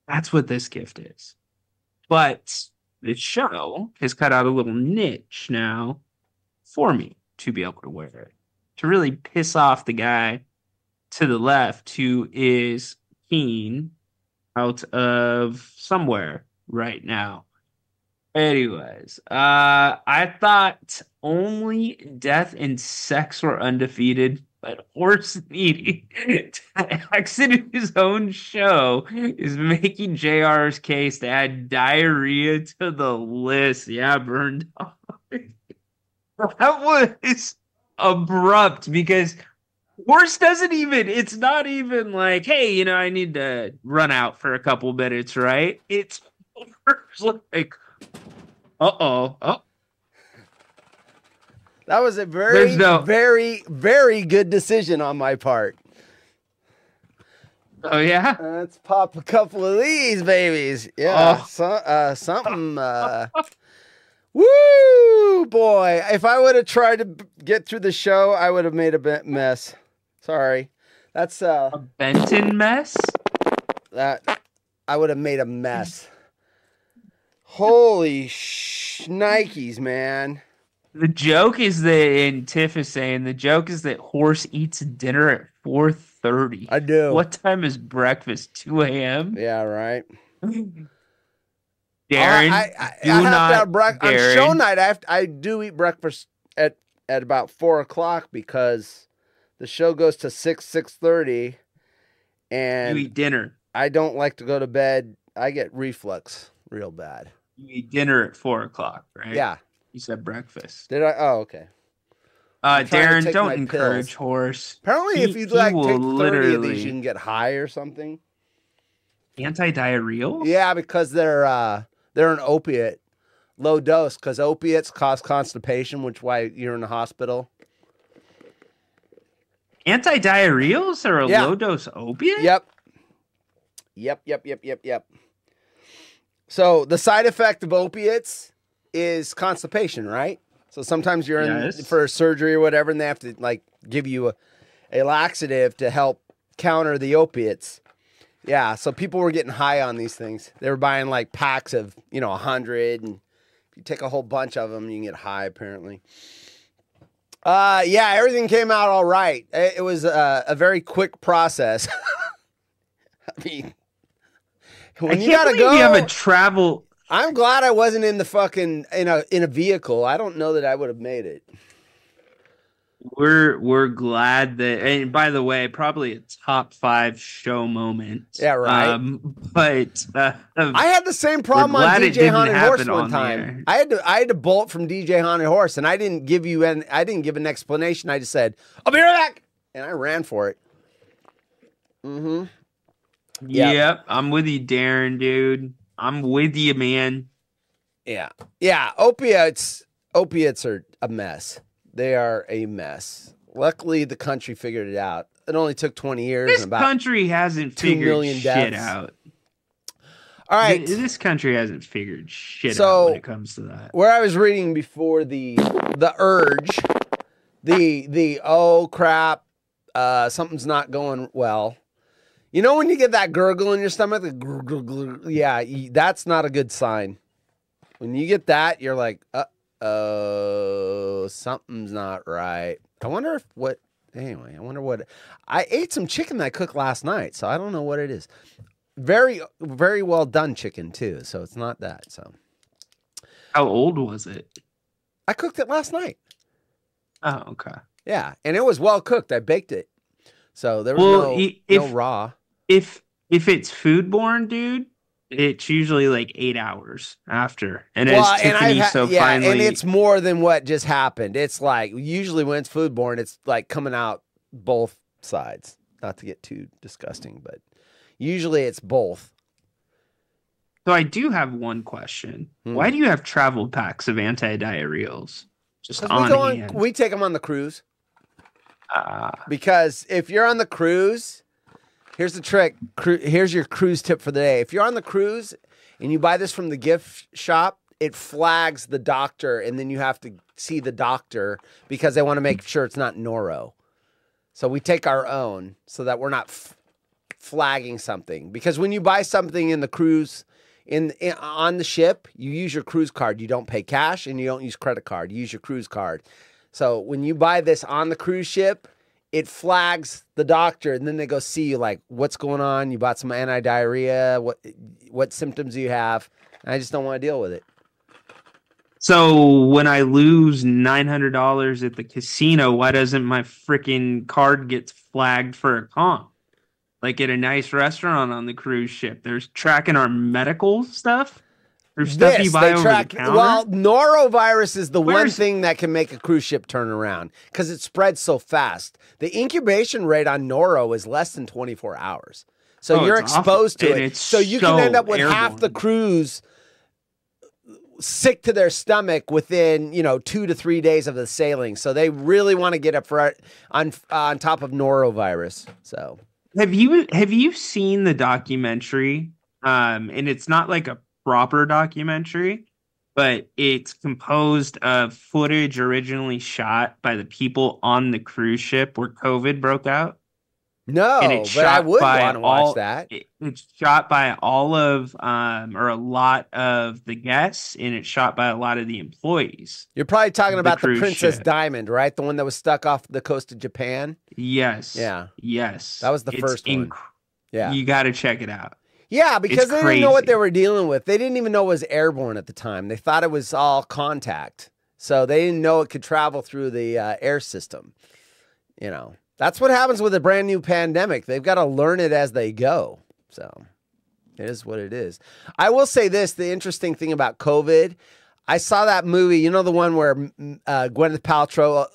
That's what this gift is. But this show has cut out a little niche now for me to be able to wear it. To really piss off the guy to the left who is keen out of somewhere right now. Anyways, I thought only death and sex were undefeated, but horse needing to exit his own show is making JR's case to add diarrhea to the list. Yeah, burned off. That was abrupt because horse doesn't even, it's not even like, hey, you know, I need to run out for a couple minutes, right? It's like, oh. That was a very, very good decision on my part. Oh, yeah? Let's pop a couple of these babies. Yeah. Something. Woo, boy. If I would have tried to get through the show, I would have made a mess. Sorry. That's a Benton mess? I would have made a mess. Holy shnikes, man. The joke is that, and Tiff is saying, the joke is that horse eats dinner at 4:30. I do. What time is breakfast? 2 a.m.? Yeah, right. Darren, I have to have breakfast. On show night, I do eat breakfast at about 4 o'clock because the show goes to 6:30. And you eat dinner. I don't like to go to bed. I get reflux real bad. You eat dinner at 4 o'clock, right? Yeah. You said breakfast. Did I? Oh, okay. Darren, don't encourage horse. Apparently, if you take 30 of these, you can get high or something. Anti-diarrheal? Yeah, because they're an opiate, low dose. Because opiates cause constipation, which is why you're in the hospital. Anti-diarrheals are a low dose opiate? Yep. So the side effect of opiates is constipation, right? So sometimes you're in for surgery or whatever, and they have to like give you a laxative to help counter the opiates. Yeah, so people were getting high on these things. They were buying like packs of 100, and if you take a whole bunch of them, you can get high apparently. Yeah, everything came out all right. It was a very quick process. I mean, when you gotta go, you have a travel. I'm glad I wasn't in the fucking in a vehicle. I don't know that I would have made it. We're glad that, and by the way, probably a top 5 show moment. Yeah, right. But I had the same problem on DJ Haunted Horse one time. I had to bolt from DJ Haunted Horse, and I didn't give an explanation. I just said, "I'll be right back," and I ran for it. Mm-hmm. Yep, I'm with you, Darren, dude. I'm with you, man. Yeah. Opiates are a mess. They are a mess. Luckily, the country figured it out. It only took 20 years. This and about country hasn't 2 figured million shit deaths. out. All right. This country hasn't figured shit out when it comes to that. Where I was reading before the urge, the oh crap, something's not going well. You know when you get that gurgle in your stomach? Yeah, that's not a good sign. When you get that, you're like, uh-oh, something's not right. I wonder what I ate some chicken that I cooked last night, so I don't know what it is. Very, very well done chicken, too, so it's not that. So, how old was it? I cooked it last night. Oh, okay. Yeah, and it was well cooked. I baked it. So there was no raw. If it's foodborne, dude, it's usually like 8 hours after. And finally, and it's more than what just happened. It's like usually when it's foodborne, it's like coming out both sides. Not to get too disgusting, but usually it's both. So I do have one question. Why do you have travel packs of anti-diarrheals? Just on hand. We take them on the cruise. Because if you're on the cruise, here's the trick. Here's your cruise tip for the day. If you're on the cruise and you buy this from the gift shop, it flags the doctor, and then you have to see the doctor because they want to make sure it's not noro. So we take our own so that we're not flagging something. Because when you buy something in the cruise, on the ship, you use your cruise card. You don't pay cash and you don't use credit card. You use your cruise card. So when you buy this on the cruise ship, it flags the doctor, and then they go see you like, what's going on? You bought some anti-diarrhea. What symptoms do you have? And I just don't want to deal with it. So when I lose $900 at the casino, why doesn't my freaking card get flagged for a comp? Like at a nice restaurant on the cruise ship, there's tracking our medical stuff. There's stuff you buy over the counter. Well, norovirus is the one thing that can make a cruise ship turn around because it spreads so fast. The incubation rate on noro is less than 24 hours. So you're exposed to it. So you can end up with half the cruise sick to their stomach within 2 to 3 days of the sailing. So they really want to get up on top of norovirus. So have you seen the documentary? And it's not like a proper documentary, but it's composed of footage originally shot by the people on the cruise ship where COVID broke out. No, but I would want to watch that. It's shot by all of, or a lot of the guests, and it's shot by a lot of the employees. You're probably talking about the Princess Diamond, right? The one that was stuck off the coast of Japan? Yes. Yeah. Yes. That was the first one. Yeah. You got to check it out. Yeah, because they didn't know what they were dealing with. They didn't even know it was airborne at the time. They thought it was all contact. So they didn't know it could travel through the air system. That's what happens with a brand new pandemic. They've got to learn it as they go. So it is what it is. I will say this, the interesting thing about COVID, I saw that movie, the one where Gwyneth Paltrow,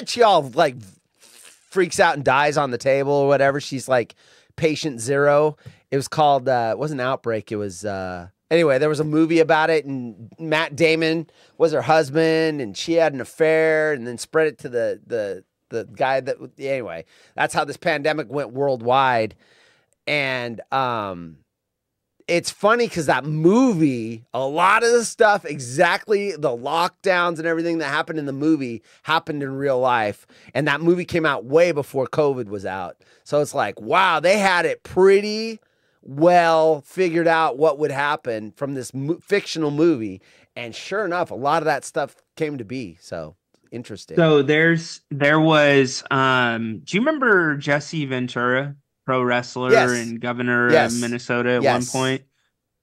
she all like freaks out and dies on the table or whatever. She's like patient zero. It was called, it wasn't Outbreak. It was, anyway, there was a movie about it, and Matt Damon was her husband, and she had an affair and then spread it to the guy that, anyway, that's how this pandemic went worldwide. And it's funny because that movie, a lot of the stuff, exactly the lockdowns and everything that happened in the movie happened in real life. And that movie came out way before COVID was out. So it's like, wow, they had it pretty well figured out what would happen from this fictional movie. And sure enough, a lot of that stuff came to be. So interesting. So there was, do you remember Jesse Ventura, pro wrestler and governor of Minnesota at one point?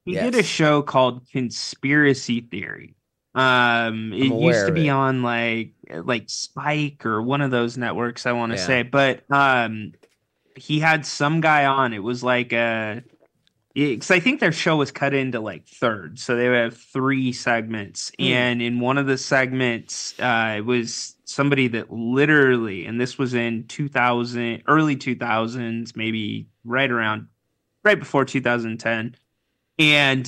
He did a show called Conspiracy Theory. It used to be on like Spike or one of those networks, I want to say, but he had some guy on. It was like because I think their show was cut into like thirds, so they would have 3 segments. And in one of the segments, it was somebody that literally, and this was in early 2000s, maybe right before 2010. And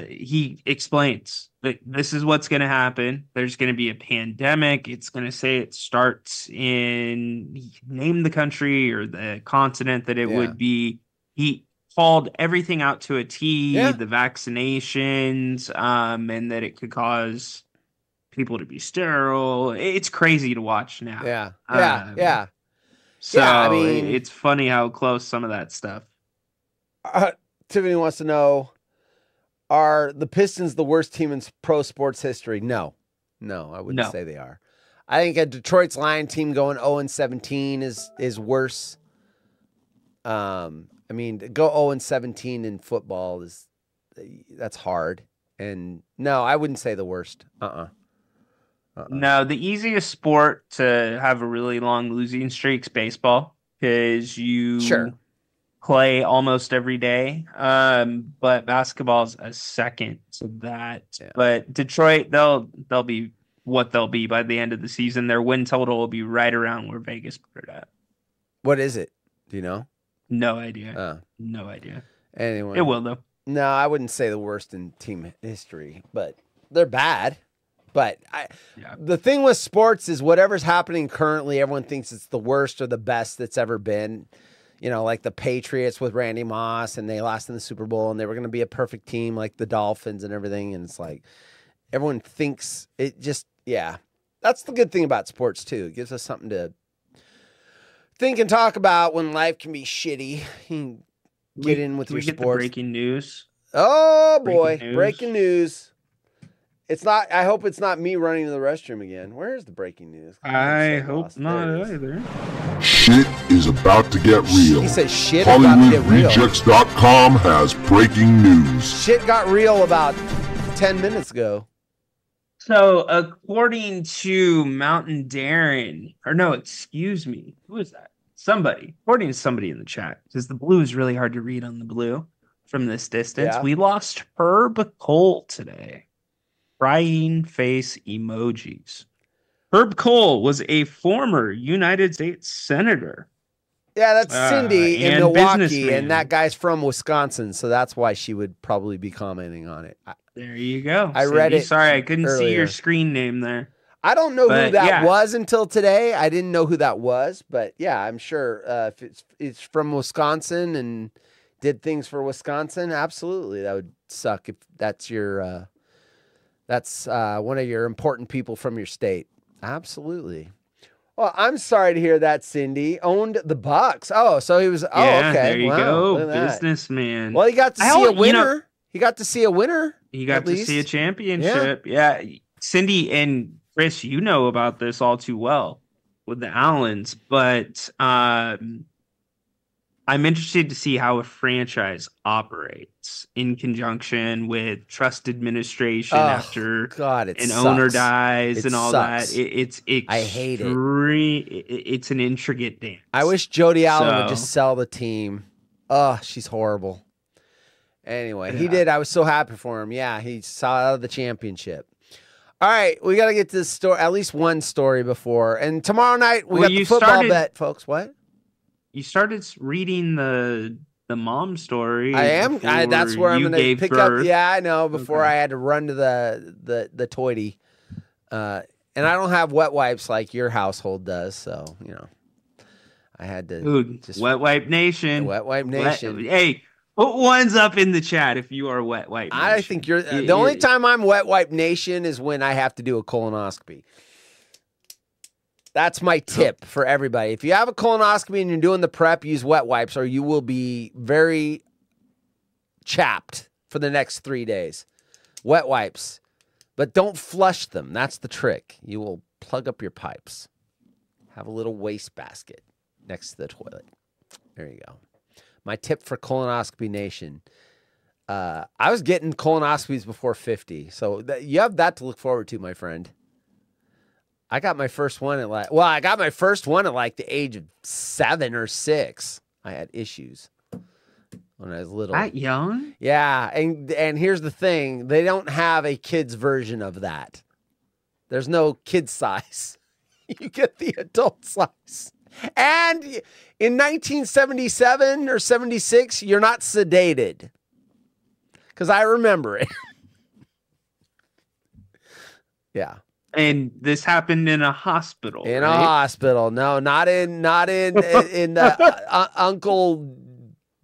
he explains that this is what's going to happen. There's going to be a pandemic. It's going to say it starts in, name the country or the continent that it would be. He called everything out to a T, the vaccinations, and that it could cause people to be sterile. It's crazy to watch now. Yeah. So I mean, it's funny how close some of that stuff. Tiffany wants to know, are the Pistons the worst team in pro sports history? No, I wouldn't say they are. I think a Detroit's Lion team going 0-17 is worse. I mean, to go 0-17 in football that's hard. And no, I wouldn't say the worst. No, the easiest sport to have a really long losing streak's baseball, because you play almost every day. But basketball's a second to that. Yeah. But Detroit, they'll be what they'll be by the end of the season. Their win total will be right around where Vegas put it at. What is it? Do you know? No idea. No idea. Anyway, it will though. No, I wouldn't say the worst in team history, but they're bad. But the thing with sports is whatever's happening currently, everyone thinks it's the worst or the best that's ever been. You know, like the Patriots with Randy Moss, and they lost in the Super Bowl, and they were going to be a perfect team like the Dolphins and everything. And it's like everyone thinks it just, yeah. That's the good thing about sports, too. It gives us something to think and talk about when life can be shitty. You can get in with your sports. The breaking news. Oh, boy. Breaking news. It's not. I hope it's not me running to the restroom again. Where's the breaking news? I hope not either. Shit is about to get real. He says shit is about to get real. HollywoodRejects.com has breaking news. Shit got real about 10 minutes ago. So, according to Mountain Darren, or no, excuse me, who is that? Somebody. According to somebody in the chat, because the blue is really hard to read on the blue from this distance. Yeah. We lost Herb Cole today. Crying face emojis. Herb Cole was a former United States Senator. Yeah, that's Cindy in Milwaukee, businessman. and that guy's from Wisconsin, so that's why she would probably be commenting on it. There you go. I read it. Sorry, I couldn't see your earlier. screen name there. I don't know who that was until today. I didn't know who that was, but yeah, I'm sure if it's from Wisconsin and did things for Wisconsin, absolutely. That would suck if that's your that's one of your important people from your state. Absolutely. Well, I'm sorry to hear that, Cindy. Owned the Bucks. Oh, so he was. Oh, Yeah, okay. there you Wow, go, look at that. businessman. Well, he got to see a winner. He got to see a winner. He got at to least. see a championship. Yeah. Cindy and Chris, you know about this all too well with the Allens, but I'm interested to see how a franchise operates in conjunction with trust administration after an owner dies and all that. It's I hate it. It's an intricate dance. I wish Jody Allen would just sell the team. Oh, she's horrible. Anyway, he did. I was so happy for him. Yeah, he saw out of the championship. All right, we got to get to this story, at least one story before. And tomorrow night, we got the football bet, folks. What? You started reading the mom story. I am. That's where I'm going to pick up. Yeah, I know. Before I had to run to the toity. And I don't have wet wipes like your household does. So, you know, I had to. Just Wet Wipe Nation. Wet Wipe Nation. Hey, put ones up in the chat if you are Wet Wipe Nation. I think you're. The only time I'm Wet Wipe Nation is when I have to do a colonoscopy. That's my tip for everybody. If you have a colonoscopy and you're doing the prep, use wet wipes or you will be very chapped for the next 3 days. Wet wipes. But don't flush them. That's the trick. You will plug up your pipes. Have a little wastebasket next to the toilet. There you go. My tip for Colonoscopy Nation. I was getting colonoscopies before 50. So you have that to look forward to, my friend. I got my first one at like the age of 7 or 6. I had issues when I was little. That young? Yeah, and here's the thing: they don't have a kid's version of that. There's no kid size. You get the adult size. And in 1977 or 76, you're not sedated. Because I remember it. Yeah. And this happened in a hospital. In a hospital. No, not in the Uncle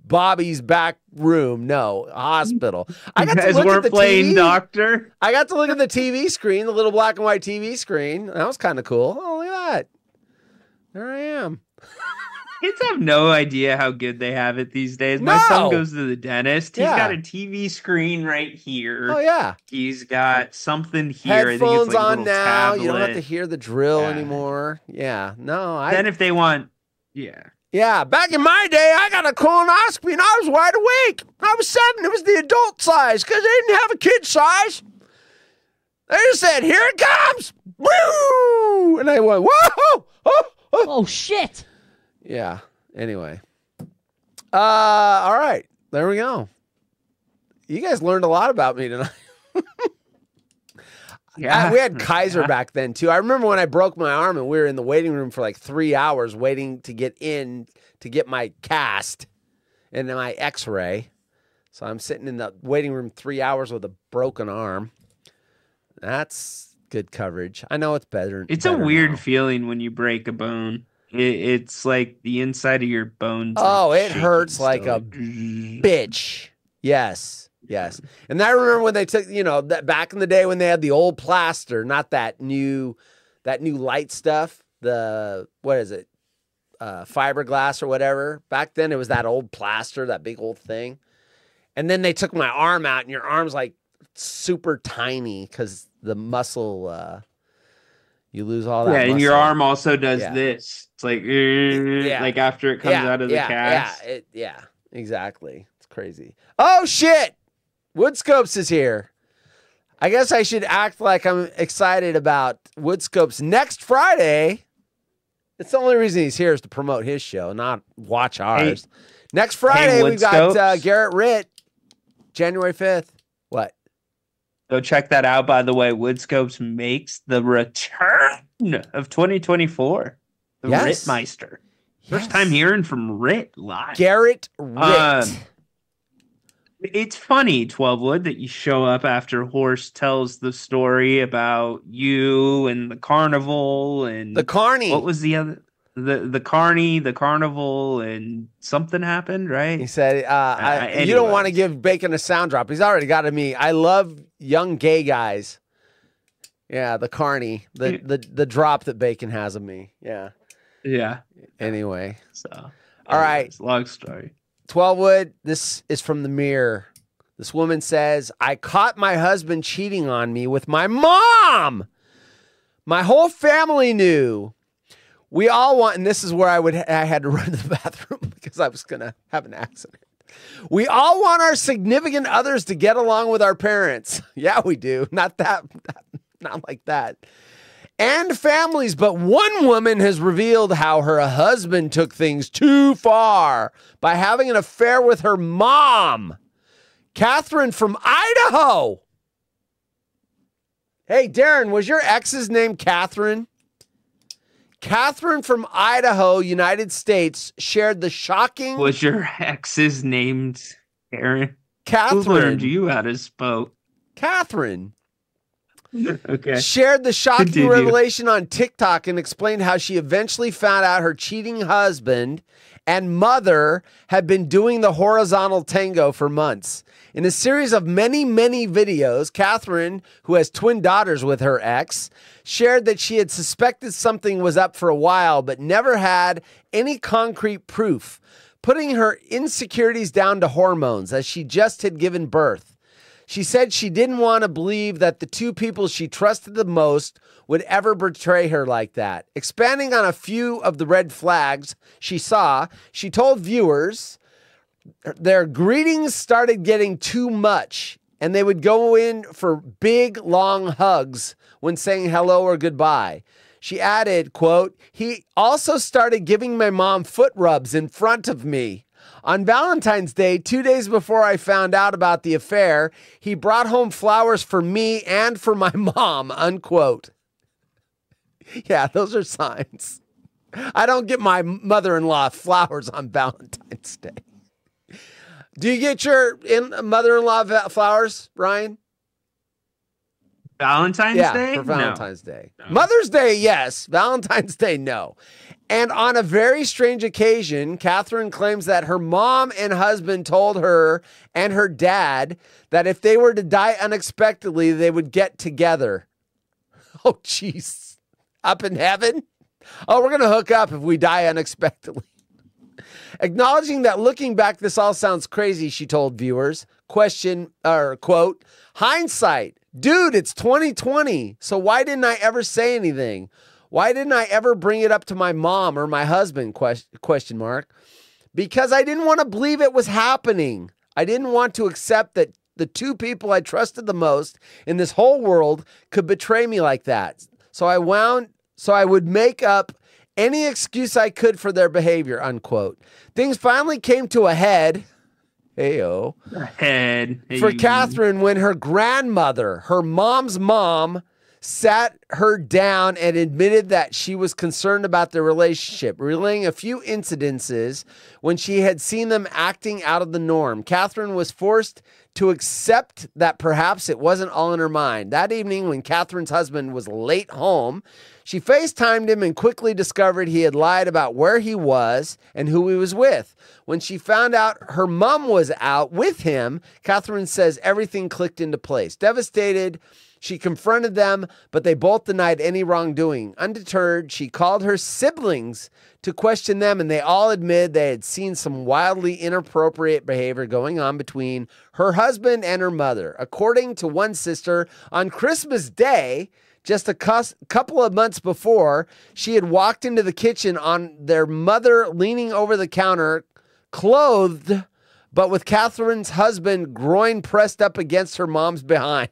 Bobby's back room. No, a hospital. I got to look at the playing TV. doctor. I got to look at the TV screen, the little black and white TV screen. That was kind of cool. Oh, look at that. There I am. Kids have no idea how good they have it these days. My son goes to the dentist. He's got a TV screen right here. Oh, yeah. He's got something here. Headphones I think it's like on a now. tablet. You don't have to hear the drill anymore. Yeah. No. Then if they want, Yeah, back in my day, I got a colonoscopy and I was wide awake. I was 7. It was the adult size because they didn't have a kid size. They just said, "Here it comes!" Woo! And I went, "Whoa! Oh shit!" Yeah. Anyway. All right. There we go. You guys learned a lot about me tonight. Yeah. We had Kaiser back then too. I remember when I broke my arm and we were in the waiting room for like 3 hours waiting to get in to get my cast and my x-ray. So I'm sitting in the waiting room 3 hours with a broken arm. That's good coverage. I know it's better. It's a weird feeling when you break a bone. It's like the inside of your bones. Oh, it hurts like a bitch. Yes. Yes. And I remember when they took, that back in the day when they had the old plaster, not that new light stuff. What is it? Fiberglass or whatever. Back then it was that old plaster, that big old thing. And then they took my arm out and your arm's like super tiny because the muscle, you lose all that. Yeah, muscle. And your arm also does this. It's like, like after it comes out of the cast. Yeah, exactly. It's crazy. Oh, shit. Woodscopes is here. I guess I should act like I'm excited about Woodscopes next Friday. It's the only reason he's here is to promote his show, not watch ours. Next Friday, we've got Garrett Ritt, January 5th. What? Go check that out, by the way. Woodscopes makes the return of 2024. The Rittmeister. First time hearing from Ritt live. Garrett Ritt. It's funny, 12wood, that you show up after Horse tells the story about you and the carnival and the carny. What was the other? The carny, the carnival, and something happened, right? He said, "You don't want to give Bacon a sound drop. He's already got to me. I love young gay guys." Yeah, the carny, the drop that Bacon has of me. Yeah. Anyway, all right. Long story. 12wood, this is from the Mirror. This woman says, I caught my husband cheating on me with my mom. My whole family knew. We all want, and this is where I had to run to the bathroom because I was going to have an accident. We all want our significant others to get along with our parents. Yeah, we do. Not like that. And families, but one woman has revealed how her husband took things too far by having an affair with her mom, Catherine from Idaho. Hey, Darren, was your ex's name Catherine? Catherine from Idaho, United States, shared the shocking... Was your ex's named Aaron? Catherine. Who learned you how to spoke? Catherine. Okay. Shared the shocking revelation on TikTok and explained how she eventually found out her cheating husband and mother had been doing the horizontal tango for months. In a series of many, many videos, Catherine, who has twin daughters with her ex, shared that she had suspected something was up for a while, but never had any concrete proof, putting her insecurities down to hormones as she just had given birth. She said she didn't want to believe that the two people she trusted the most would ever betray her like that. Expanding on a few of the red flags she saw, she told viewers their greetings started getting too much, and they would go in for big, long hugs when saying hello or goodbye. She added, quote, he also started giving my mom foot rubs in front of me. On Valentine's Day, 2 days before I found out about the affair, he brought home flowers for me and for my mom, unquote. Yeah, those are signs. I don't get my mother-in-law flowers on Valentine's Day. Do you get your mother-in-law flowers, Ryan? Valentine's Day? For Valentine's Day. No. Mother's Day, yes. Valentine's Day, no. And on a very strange occasion, Catherine claims that her mom and husband told her and her dad that if they were to die unexpectedly, they would get together. Oh, jeez. Up in heaven? Oh, we're going to hook up if we die unexpectedly. Acknowledging that looking back, this all sounds crazy, she told viewers. Quote, hindsight. Dude, it's 2020. So why didn't I ever say anything? Why didn't I ever bring it up to my mom or my husband? Question mark. Because I didn't want to believe it was happening. I didn't want to accept that the two people I trusted the most in this whole world could betray me like that. So I would make up any excuse I could for their behavior, unquote. Things finally came to a head. For Catherine when her grandmother, her mom's mom, sat her down and admitted that she was concerned about their relationship, relaying a few incidences when she had seen them acting out of the norm. Catherine was forced to accept that perhaps it wasn't all in her mind. That evening, when Catherine's husband was late home, she FaceTimed him and quickly discovered he had lied about where he was and who he was with. When she found out her mom was out with him, Catherine says everything clicked into place. Devastated, she confronted them, but they both denied any wrongdoing. Undeterred, she called her siblings to question them, and they all admitted they had seen some wildly inappropriate behavior going on between her husband and her mother. According to one sister, on Christmas Day, just a couple of months before, she had walked into the kitchen on their mother leaning over the counter, clothed, but with Catherine's husband groin pressed up against her mom's behind.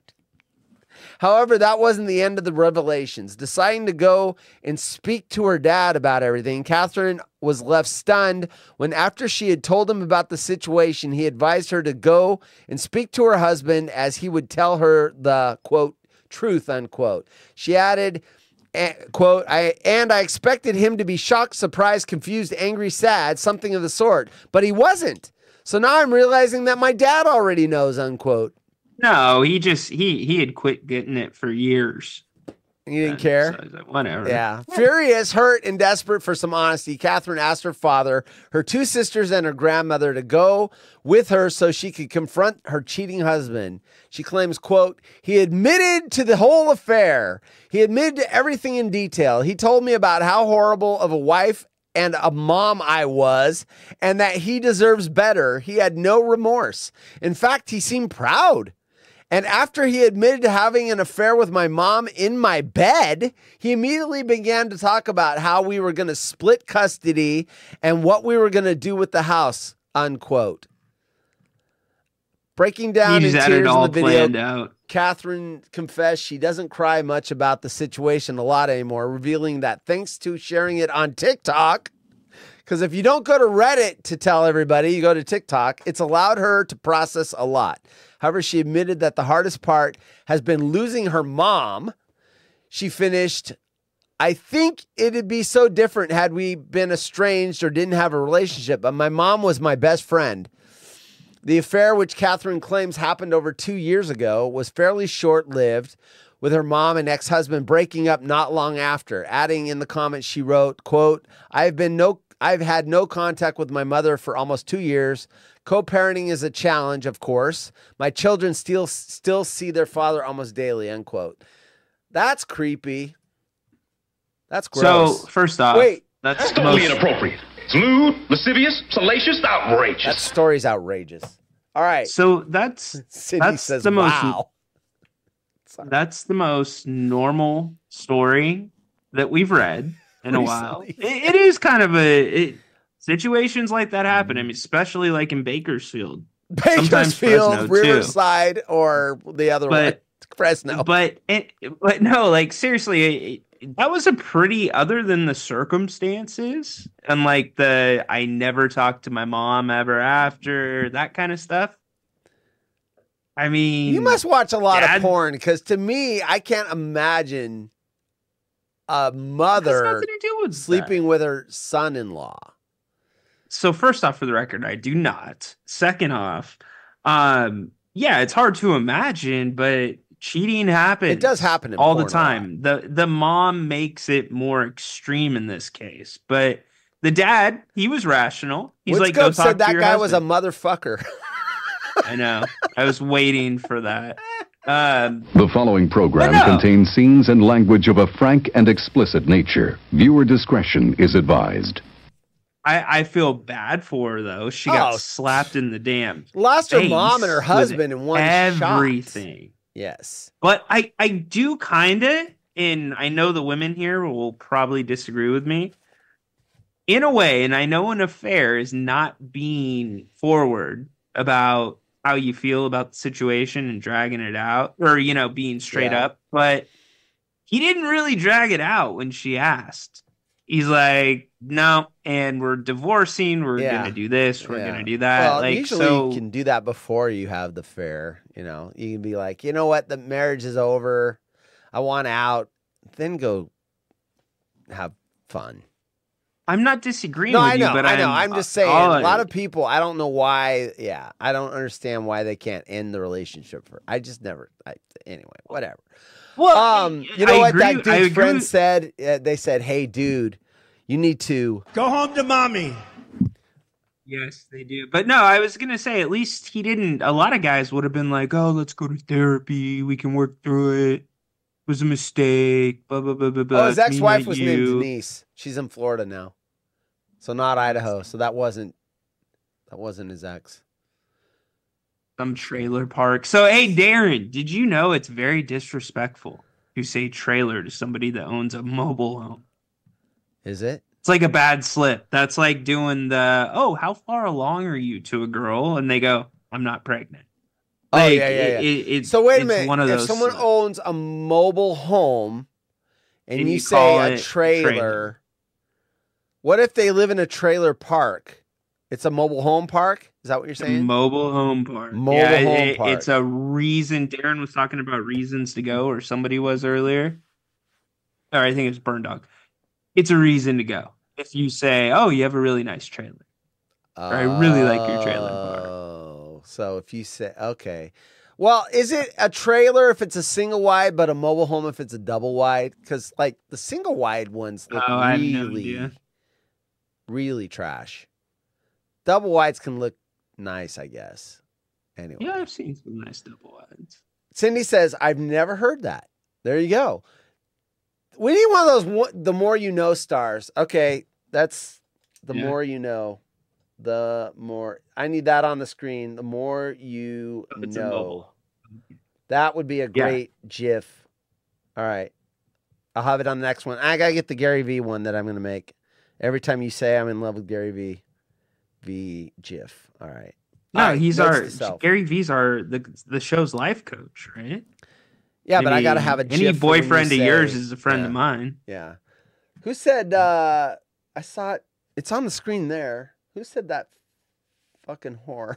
However, that wasn't the end of the revelations. Deciding to go and speak to her dad about everything, Catherine was left stunned when, after she had told him about the situation, he advised her to go and speak to her husband as he would tell her the, quote, truth, unquote. She added, quote, I expected him to be shocked, surprised, confused, angry, sad, something of the sort, but he wasn't. So now I'm realizing that my dad already knows, unquote. No, he had quit getting it for years. You didn't care? So like, whatever. Yeah. Furious, hurt, and desperate for some honesty, Catherine asked her father, her two sisters, and her grandmother to go with her so she could confront her cheating husband. She claims, quote, he admitted to the whole affair. He admitted to everything in detail. He told me about how horrible of a wife and a mom I was, and that he deserves better. He had no remorse. In fact, he seemed proud. And after he admitted to having an affair with my mom in my bed, he immediately began to talk about how we were going to split custody and what we were going to do with the house, unquote. Breaking down in tears in the video, Catherine confessed she doesn't cry much about the situation a lot anymore, revealing that thanks to sharing it on TikTok, because if you don't go to Reddit to tell everybody, you go to TikTok, it's allowed her to process a lot. However, she admitted that the hardest part has been losing her mom. She finished, I think it'd be so different had we been estranged or didn't have a relationship, but my mom was my best friend. The affair, which Catherine claims happened over 2 years ago, was fairly short-lived, with her mom and ex-husband breaking up not long after. Adding in the comments, she wrote, quote, I've had no contact with my mother for almost 2 years. Co-parenting is a challenge, of course. My children still see their father almost daily, unquote. That's creepy. That's gross. So, first off, that's totally inappropriate. It's lewd, lascivious, salacious, outrageous. That story's outrageous. All right. So that's says, the most, wow. That's the most normal story that we've read in a while. It is kind of situations like that happen. I mean, especially like in Bakersfield. Bakersfield, Riverside, or the other one, Fresno. But no, like seriously, that was a pretty, other than the circumstances and like I never talked to my mom ever after, that kind of stuff. I mean, you must watch a lot of porn, because to me, I can't imagine a mother sleeping with her son-in-law. So first off, for the record, I do not. Second off, yeah, it's hard to imagine, but cheating happens. It does happen all the time. The mom makes it more extreme in this case, but the dad, he was rational. He's like, go talk said that to your guy husband. was a motherfucker. I know. I was waiting for that. The following program contains scenes and language of a frank and explicit nature. Viewer discretion is advised. I feel bad for her, though. She got slapped in the damn lost her mom and her husband in one everything. Shot. Yes. But I do kind of, and I know the women here will probably disagree with me, in a way, and I know an affair is not being forward about how you feel about the situation and dragging it out, or, you know, being straight up, but he didn't really drag it out when she asked. He's like, no, and we're divorcing. We're going to do this. We're going to do that. Well, like, usually you can do that before you have the affair. You know, you can be like, you know what? The marriage is over. I want out. Then go have fun. I'm not disagreeing No, with I know, you, but I know. I'm just saying. A lot of people, I don't know why. Yeah, I don't understand why they can't end the relationship. I just never. Anyway, whatever. Well, you know what that dude's friend said? They said, "Hey, dude, you need to go home to mommy." Yes, they do. But no, I was going to say, at least he didn't. A lot of guys would have been like, oh, let's go to therapy. We can work through it. It was a mistake. Blah, blah, blah, blah, blah. Oh, his ex-wife was named Denise. She's in Florida now. So not Idaho. So that wasn't his ex. Some trailer park. So, hey, Darren, did you know it's very disrespectful to say trailer to somebody that owns a mobile home? Is it? It's like a bad slip. That's like doing the, oh, how far along are you to a girl? And they go, I'm not pregnant. Like, yeah. So wait a minute. If someone owns a mobile home and you say a trailer, what if they live in a trailer park? It's a mobile home park? Is that what you're saying? Mobile home park. Home park. It's a reason. Darren was talking about reasons to go, or somebody was earlier. Or I think it was Burn Dog. It's a reason to go. If you say, oh, you have a really nice trailer. Or I really like your trailer park. Oh, so if you say, okay. Well, is it a trailer if it's a single wide, but a mobile home if it's a double wide? Because, like, the single wide ones look really trash. Double wides can look nice, I guess. Anyway. Yeah, I've seen some nice double wides. Cindy says, I've never heard that. There you go. We need one of those the more you know stars. Okay, that's the more you know. The more I need that on the screen. The more you know. That would be a great GIF. All right. I'll have it on the next one. I got to get the Gary V one that I'm going to make. Every time you say I'm in love with Gary V GIF. All right. No, Gary V's the show's life coach, right? Yeah, but I got to have a GIF. Any boyfriend of yours is a friend of mine. Yeah. Who said, I saw it. It's on the screen there. Who said that fucking whore?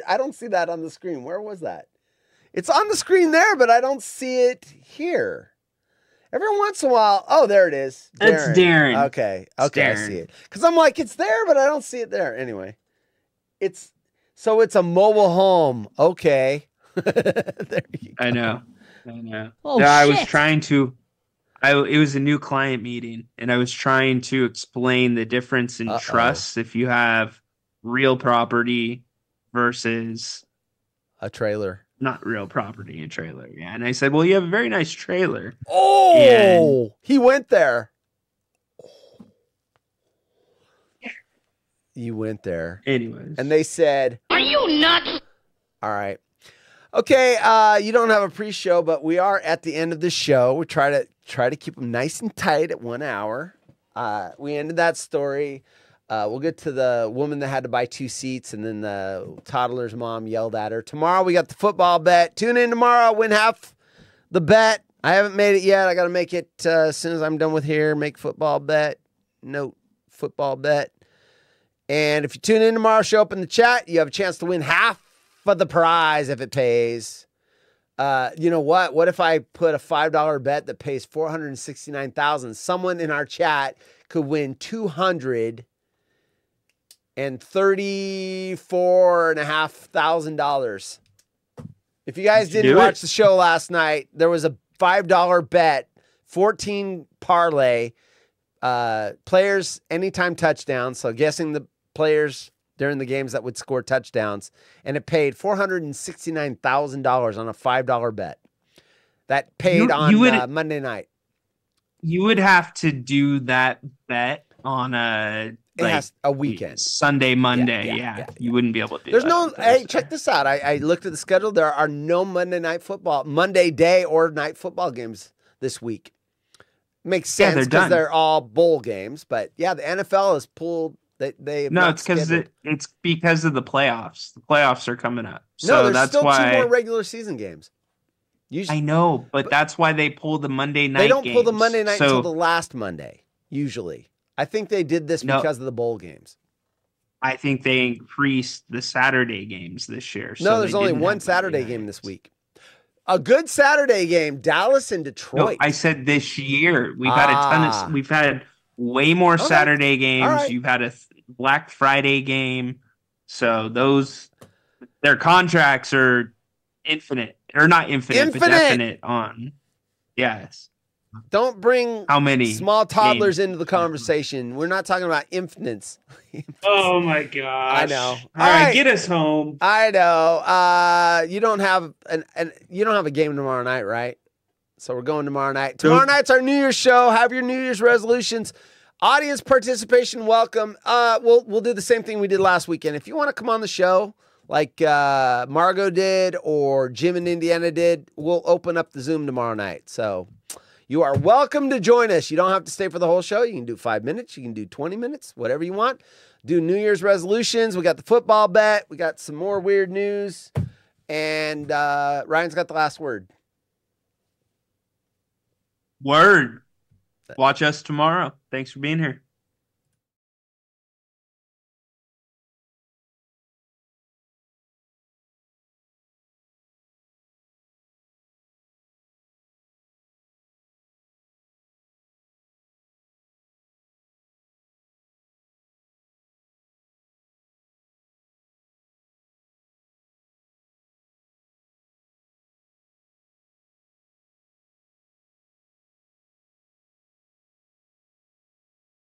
I don't see that on the screen. Where was that? It's on the screen there, but I don't see it here. Every once in a while. Oh, there it is. Darren. It's Darren. Okay. Darren. I see it. Because I'm like, it's there, but I don't see it there. Anyway. It's a mobile home. Okay. There you go. I know. Oh, shit. I was trying to. It was a new client meeting, and I was trying to explain the difference in trust if you have real property versus a trailer. Not real property, a trailer. Yeah, and I said, "Well, you have a very nice trailer." Oh, he went there. You went there. Anyways, and they said, "Are you nuts?" All right. Okay, you don't have a pre-show, but we are at the end of the show. We try to keep them nice and tight at 1 hour. We ended that story. We'll get to the woman that had to buy 2 seats, and then the toddler's mom yelled at her. Tomorrow we got the football bet. Tune in tomorrow. Win half the bet. I haven't made it yet. I got to make it as soon as I'm done with here. Make football bet. Note football bet. And if you tune in tomorrow, show up in the chat. You have a chance to win half of the prize if it pays. You know what? What if I put a $5 bet that pays $469,000? Someone in our chat could win $234,500. If you guys didn't watch the show last night, there was a $5 bet, 14 parlay, players anytime touchdowns. So guessing the players during the games that would score touchdowns, and it paid $469,000 on a $5 bet. That paid on Monday night. You would have to do that bet on a weekend, Sunday, Monday. Yeah. You wouldn't be able to do There's no. Hey, check this out. I looked at the schedule. There are no Monday day or night football games this week. Makes sense because they're all bowl games. But yeah, the NFL has pulled. It's because it's because of the playoffs. The playoffs are coming up. So there's still 2 more regular season games. I know, but that's why they pull the Monday night. They don't pull the Monday night until the last Monday. Usually, I think they did this because of the bowl games. I think they increased the Saturday games this year. No, there's only one Saturday game this week. a good Saturday game, Dallas and Detroit. No, I said this year. We've had a ton of. We've had way more Saturday games. Right. You've had a Black Friday game. So their contracts are infinite, or not infinite, but definite on. Yes. Don't bring how many small toddlers into the conversation. We're not talking about infants. Oh my gosh! I know. All right, get us home. I know. You don't have a game tomorrow night, right? So we're going tomorrow night. Tomorrow night's our New Year's show. Have your New Year's resolutions. Audience participation, welcome. We'll do the same thing we did last weekend. If you want to come on the show, like Margot did or Jim in Indiana did, we'll open up the Zoom tomorrow night. So. You are welcome to join us. You don't have to stay for the whole show. You can do 5 minutes. You can do 20 minutes, whatever you want. Do New Year's resolutions. We got the football bet. We got some more weird news. And Ryan's got the last word. Word. Watch us tomorrow. Thanks for being here.